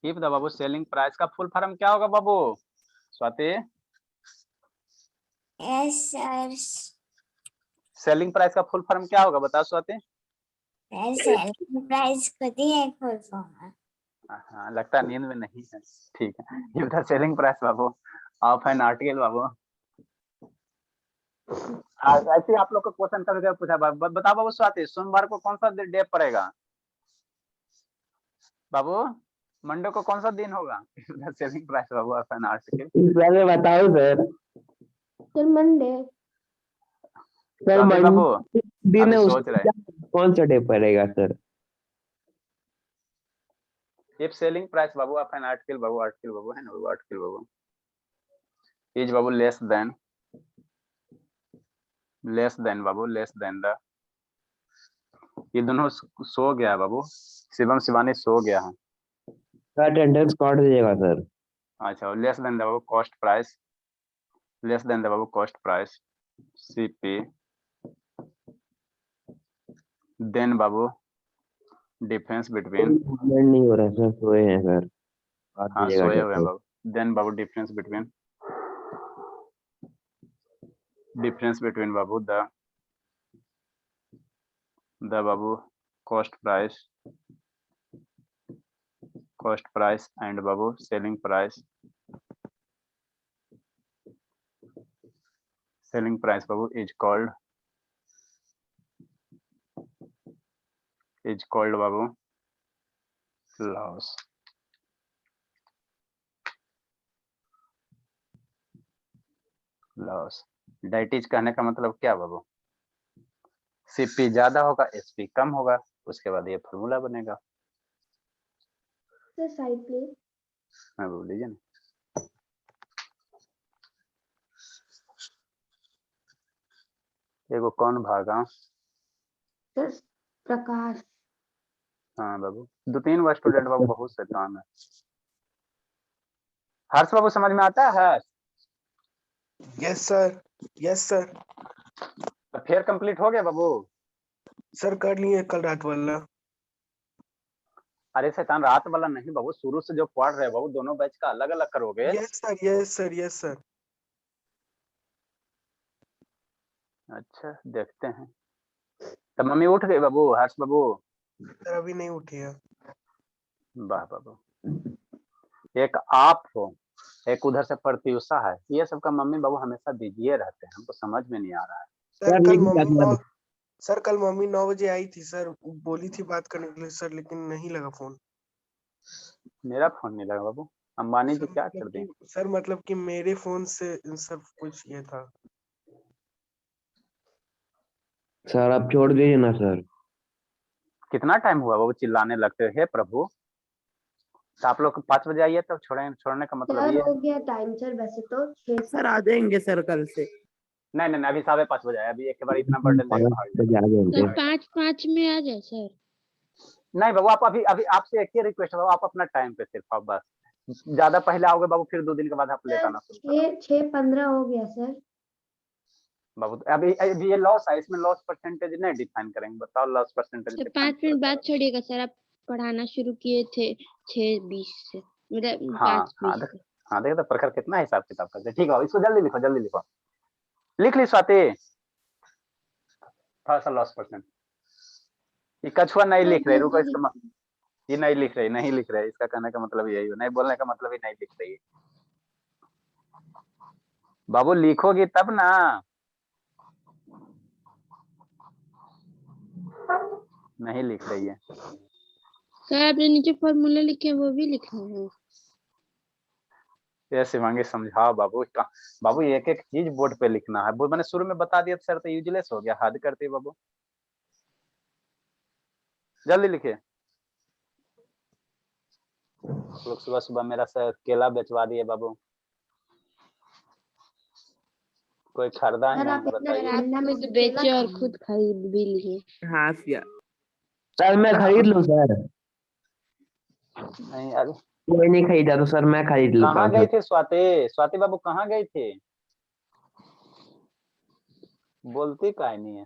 Speaker 1: इफ द बाबू सेलिंग प्राइस का फुल फॉर्म क्या होगा बाबू Swati?
Speaker 2: Yes sir.
Speaker 1: Selling price का फुल फॉर्म क्या होगा बताओ स्वाति?
Speaker 2: सेलिंग प्राइस खुद ही एक फुल फॉर्म है।
Speaker 1: हाँ लगता है नींद में नहीं है, ठीक है। इफ द सेलिंग प्राइस बाबू ऑफ एन आर्टिकल बाबू, ऐसे आप लोग को क्वेश्चन करके पूछा बताओ बाबू स्वाति, सोमवार को कौन सा डे पड़ेगा बाबू? मंडे को कौन सा दिन होगा? सेलिंग प्राइस बाबू ऑफ एन आर्टिकल
Speaker 6: बताओ सर।
Speaker 8: Sir Monday.
Speaker 6: सर
Speaker 1: बाबू
Speaker 6: दिन
Speaker 1: अभी सोच रहे
Speaker 6: कौन सा डे पड़ेगा सर?
Speaker 1: इफ सेलिंग प्राइस बाबू ऑफ एन आर्टिकल बाबू, आर्टिकल बाबू है ना बाबू, आर्टिकल बाबू इज बाबू लेस देन बाबू, लेस देन द, ये दोनों सो गया है बाबू, शिवम शिवानी सो गया है।
Speaker 6: अटेंडेंस काट दीजिएगा सर।
Speaker 1: अच्छा, लेस देन द बाबू cost price, less than the बाबू कॉस्ट प्राइस CP, देन बाबू डिफरेंस बिटवीन,
Speaker 6: नहीं हो रहा सर, सोए हैं सर।
Speaker 1: हाँ सोए हुए हैं बाबू, देन बाबू डिफरेंस बिटवीन बाबू द बाबू कॉस्ट प्राइस एंड बाबू सेलिंग प्राइस बाबू इज कॉल्ड बाबू लॉस। डेट इज कहने का मतलब क्या बाबू? CP ज्यादा होगा, SP कम होगा, उसके बाद ये फॉर्मूला बनेगा।
Speaker 8: Sir side please.
Speaker 1: हाँ बोल लीजिए ना। एगो कौन भागा?
Speaker 8: सर प्रकाश।
Speaker 1: हाँ बाबू, 2-3 बार स्टूडेंट बाबू बहुत से काम है। हर्ष बाबू समझ में आता है?
Speaker 7: Yes sir, yes sir.
Speaker 1: तो फिर कंप्लीट हो गया बाबू?
Speaker 7: सर कर लिए कल रात वाला।
Speaker 1: अरे शैतान, रात वाला नहीं बाबू, शुरू से जो पढ़ रहे बाबू, दोनों बैच का अलग अलग करोगे।
Speaker 7: Yes sir, yes sir, yes sir.
Speaker 1: अच्छा देखते हैं। तो मम्मी उठ गई बाबू? हर्ष बाबू
Speaker 7: सर अभी नहीं उठी है।
Speaker 1: वाह बाबू, एक आप हो, एक उधर से प्रत्युषा है, ये सब का मम्मी बाबू हमेशा बिजी रहते हैं, हमको समझ में नहीं आ रहा है।
Speaker 7: सर कल मम्मी 9 बजे आई थी सर, बोली थी बात करने के लिए सर, लेकिन नहीं लगा फोन।
Speaker 1: मेरा फोन नहीं लगा बाबू, अंबानी जी क्या कर दें?
Speaker 7: सर मतलब कि मेरे फोन से सब कुछ ये था।
Speaker 6: सर आप छोड़ दीजिए ना सर।
Speaker 1: कितना टाइम हुआ बाबू चिल्लाने लगते हैं प्रभु? तो आप लोग 5 बजे आइए तब छोड़ने का मतलब
Speaker 8: सर
Speaker 1: ये
Speaker 8: हो गया टाइम सर, वैसे तो 6
Speaker 7: सर आ जाएंगे सर कल से।
Speaker 1: नहीं अभी 5:15 बजे आया, अभी एक बार इतना बर्डन लेकर भाग जाए।
Speaker 4: सर 5-5 में आ जाए सर।
Speaker 1: नहीं बाबू, आप अभी आपसे एक ही रिक्वेस्ट है बाबू, आप अपना टाइम पे सिर्फ आप बस, ज्यादा पहले आओगे बाबू फिर 2 दिन के बाद आप लेट आना शुरू करो।
Speaker 8: 6:15 हो गया सर।
Speaker 1: बाबू अभी ये लॉस है, इसमें लॉस परसेंटेज नहीं डिफाइन करेंगे, बताओ लॉस परसेंटेज।
Speaker 4: सर 5 मिनट बाद छोड़िएगा सर, आप पढ़ाना शुरू किए थे 6:20 से, मतलब 5:20 से।
Speaker 1: हाँ देखो तो प्रखर कितना हिसाब किताब करते हैं। ठीक है इसको जल्दी लिखो, जल्दी लिखो। लिख ली स्वाति? थोड़ा सा लॉस परसेंट। ये कछुआ नहीं लिख रहे, रुको इसका ये नहीं लिख रही, नहीं लिख रहे, इसका कहने का मतलब यही है, नहीं बोलने का मतलब ही नहीं लिख रही है। बाबू लिखोगी तब ना। नहीं लिख रही है।
Speaker 4: सर आपने नीचे फॉर्मूला लिखे हैं वो भी लिखना है।
Speaker 1: ये शिवांगी समझाओ बाबू। बाबू एक एक चीज बोर्ड पे लिखना है। मैंने शुरू में बता दिया सर तो यूजलेस हो गया, हद करते हैं बाबू। जल्दी लिखिए। लोग सुबह सुबह मेरा सर केला बेचवा दिए बाबू। कोई खरीदा है
Speaker 8: सर
Speaker 1: नहीं
Speaker 8: आप
Speaker 1: तो
Speaker 8: इतना
Speaker 1: बताइए।
Speaker 8: ठंडा में
Speaker 4: खुद बेचे और खुद खरीद भी लिए।
Speaker 6: हाँ सर मैं खरीद लूँ सर।
Speaker 1: नहीं अरे
Speaker 6: कोई नहीं खरीदा तो सर मैं खरीद लूँ
Speaker 1: कहाँ
Speaker 6: 500।
Speaker 1: गए थे स्वाति? स्वाति बाबू कहाँ गए थे? बोलती काहे नहीं है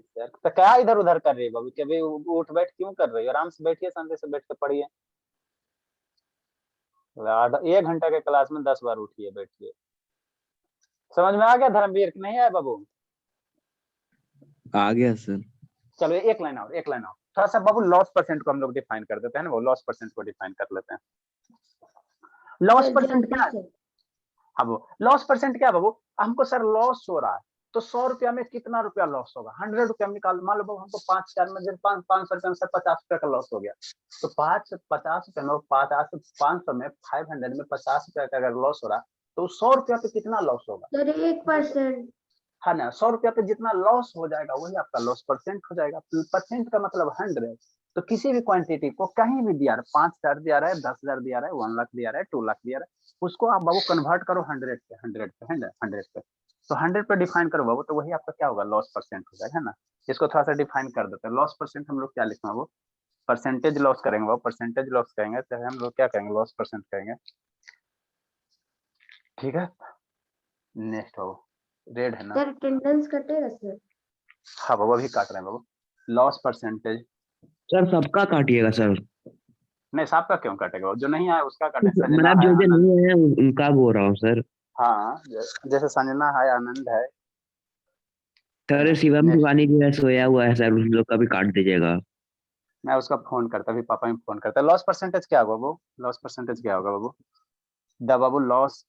Speaker 1: सर? तो क्या इधर उधर कर रही है बाबू? कभी उठ बैठ क्यों कर रही है? आराम से बैठिए, शांति से बैठ के पढ़िए। आधा 1 घंटा के क्लास में 10 बार उठिए बैठिए। समझ में आ गया धर्मवीर कि नहीं आया बाबू?
Speaker 6: आ गया सर।
Speaker 1: चलो एक लाइन और, एक लाइन और। थोड़ा सा बाबू लॉस परसेंट को हम लोग डिफाइन कर देते हैं ना, वो लॉस परसेंट को डिफाइन कर लेते हैं। लॉस परसेंट क्या है? हाँ वो लॉस परसेंट क्या है बाबू? हमको सर लॉस हो रहा है तो 100 रुपया में कितना रुपया लॉस होगा? 100 रुपया में निकाल। मान लो बाबू हमको 5 में 500 रुपया में सर 50 रुपया का लॉस हो गया तो 50 रुपया में 500 में 500 में 50 रुपया का अगर लॉस हो रहा तो 100 रुपया पे कितना लॉस होगा?
Speaker 8: सर 1%।
Speaker 1: है ना, 100 रुपया पे जितना लॉस हो जाएगा वही आपका लॉस परसेंट हो जाएगा। परसेंट का मतलब 100। तो किसी भी क्वांटिटी को कहीं भी दिया रहा है, 5,000 दिया रहा है, 10,000 दिया रहा है, 1 लाख दिया रहा है, 2 लाख दिया रहा है, उसको आप बाबू कन्वर्ट करो 100 पे, 100 पे। तो 100 पे डिफाइन करो बाबू, तो वही आपका क्या होगा? लॉस परसेंट हो जाएगा, है ना। इसको थोड़ा सा डिफाइन कर देते हैं। लॉस परसेंट हम लोग क्या लिखना है? वो परसेंटेज लॉस करेंगे, वो परसेंटेज लॉस करेंगे, चाहे हम लोग क्या करेंगे? लॉस परसेंट करेंगे। ठीक है, नेक्स्ट हो रेड है ना।
Speaker 8: सर अटेंडेंस कटेगा सर?
Speaker 1: हाँ बाबू अभी काट रहे हैं बाबू। लॉस परसेंटेज
Speaker 6: सर सबका काटिएगा सर।
Speaker 1: नहीं, साहब का क्यों कटेगा? जो नहीं आया उसका कटे। संजना
Speaker 6: मतलब
Speaker 1: है,
Speaker 6: जो
Speaker 1: आनंद।
Speaker 6: नहीं है उनका बोल रहा हूँ सर।
Speaker 1: हाँ जैसे संजना है, आनंद है।
Speaker 6: सर शिवम
Speaker 1: नेक्स्ट
Speaker 6: शिवानी जो है सोया हुआ है सर, उन लोग का भी काट दीजिएगा।
Speaker 1: मैं उसका फोन करता, अभी पापा में फोन करता। लॉस परसेंटेज क्या होगा बाबू? लॉस परसेंटेज क्या होगा बाबू? द बाबू लॉस,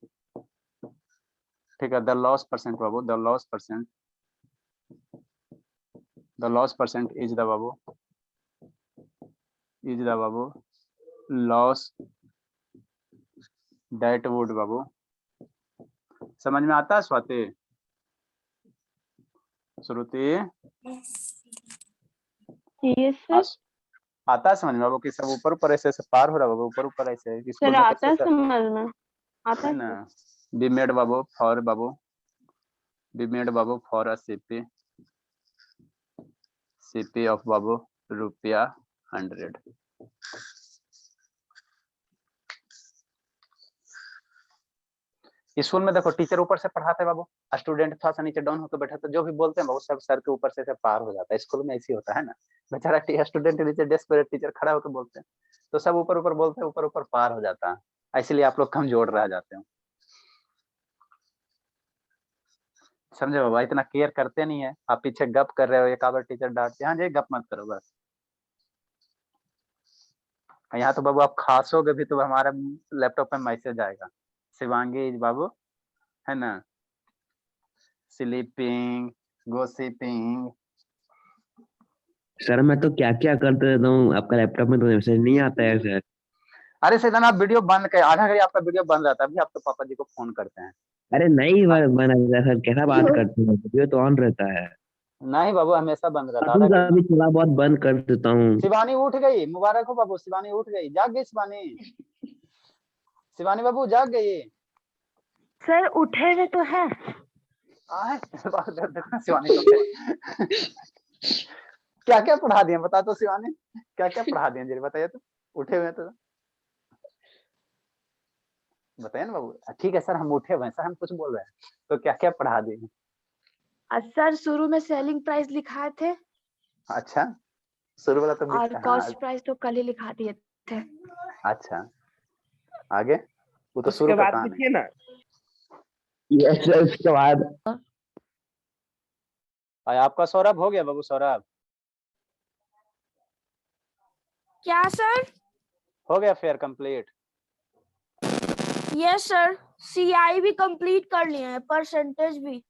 Speaker 1: ठीक है, द लॉस परसेंट बाबू, the loss percent, the loss percent is the बाबू, इज द बाबू लॉस दैट वुड बाबू। समझ में आता है स्वाति? श्रुति
Speaker 3: यस सर।
Speaker 1: आता है समझ में बाबू? कि सब ऊपर ऊपर ऐसे ऐसे पार हो रहा है बाबू, ऊपर ऊपर ऐसे स्कूल
Speaker 3: सर
Speaker 1: में
Speaker 3: आता है
Speaker 1: कैसे
Speaker 3: समझ में, आता
Speaker 1: है
Speaker 3: है
Speaker 1: ना।
Speaker 3: सर।
Speaker 1: बी मेड बाबू फॉर बाबू, बी मेड बाबू फॉर अ सीपी ऑफ बाबू रुपया 100। स्कूल में देखो टीचर ऊपर से पढ़ाते हैं बाबू, स्टूडेंट थोड़ा सा नीचे डाउन होकर बैठा तो जो भी बोलते हैं बाबू सब सर के ऊपर से पार हो जाता है। स्कूल में ऐसी होता है ना, बेचारा स्टूडेंट नीचे डेस्क पर टीचर खड़ा होकर बोलते हैं तो सब ऊपर ऊपर बोलते हैं, ऊपर ऊपर पार हो जाता है। इसलिए आप लोग कमजोर रह जाते हो, समझे बाबा? इतना केयर करते नहीं है। आप पीछे गप कर रहे हो, एक आवर टीचर डांटते हैं, हाँ जी गप मत करो बस। यहाँ तो बाबू आप खासोगे भी तो हमारे लैपटॉप पे मैसेज आएगा, शिवांगी बाबू है ना, स्लीपिंग, गोसिपिंग।
Speaker 6: सर मैं तो क्या क्या करते रहता हूँ, आपका लैपटॉप में तो मैसेज नहीं आता है सर।
Speaker 1: अरे सैदान आप वीडियो बंद कर, आधा घड़ी आपका वीडियो बंद रहता है, अभी आप तो पापा जी को फोन करते हैं।
Speaker 6: अरे नहीं बना सर, कैसा बात करते हैं, वीडियो तो ऑन रहता है।
Speaker 1: नहीं बाबू हमेशा बंद रहता है,
Speaker 6: कभी
Speaker 1: आधा घड़ी।
Speaker 6: कभी थोड़ा बहुत बंद कर देता हूँ।
Speaker 1: शिवानी उठ गई, मुबारक हो बाबू, शिवानी उठ गई, जाग गई शिवानी, शिवानी बाबू जाग गई।
Speaker 3: सर उठे हुए तो है।
Speaker 1: शिवानी को क्या क्या पढ़ा दिए बता तो शिवानी, क्या क्या पढ़ा दिए जरा बताइए तो, उठे हुए तो बताइए ना बाबू। ठीक है सर हम उठे हुए हैं सर, हम कुछ बोल रहे हैं तो क्या क्या पढ़ा दिए?
Speaker 9: सर शुरू में सेलिंग प्राइस लिखाए थे
Speaker 1: अच्छा शुरू वाला तो
Speaker 9: और कॉस्ट प्राइस तो कल ही लिखा दिए थे।
Speaker 1: अच्छा आगे वो तो
Speaker 10: उसके
Speaker 1: शुरू का
Speaker 10: बाद
Speaker 1: कहानी।
Speaker 10: लिखिए ना।
Speaker 6: यस सर, उसके बाद
Speaker 1: और आपका सौरभ हो गया बाबू? सौरभ
Speaker 9: क्या सर?
Speaker 1: हो गया fair complete?
Speaker 9: Yes sir, CI भी कंप्लीट कर लिए हैं, परसेंटेज भी।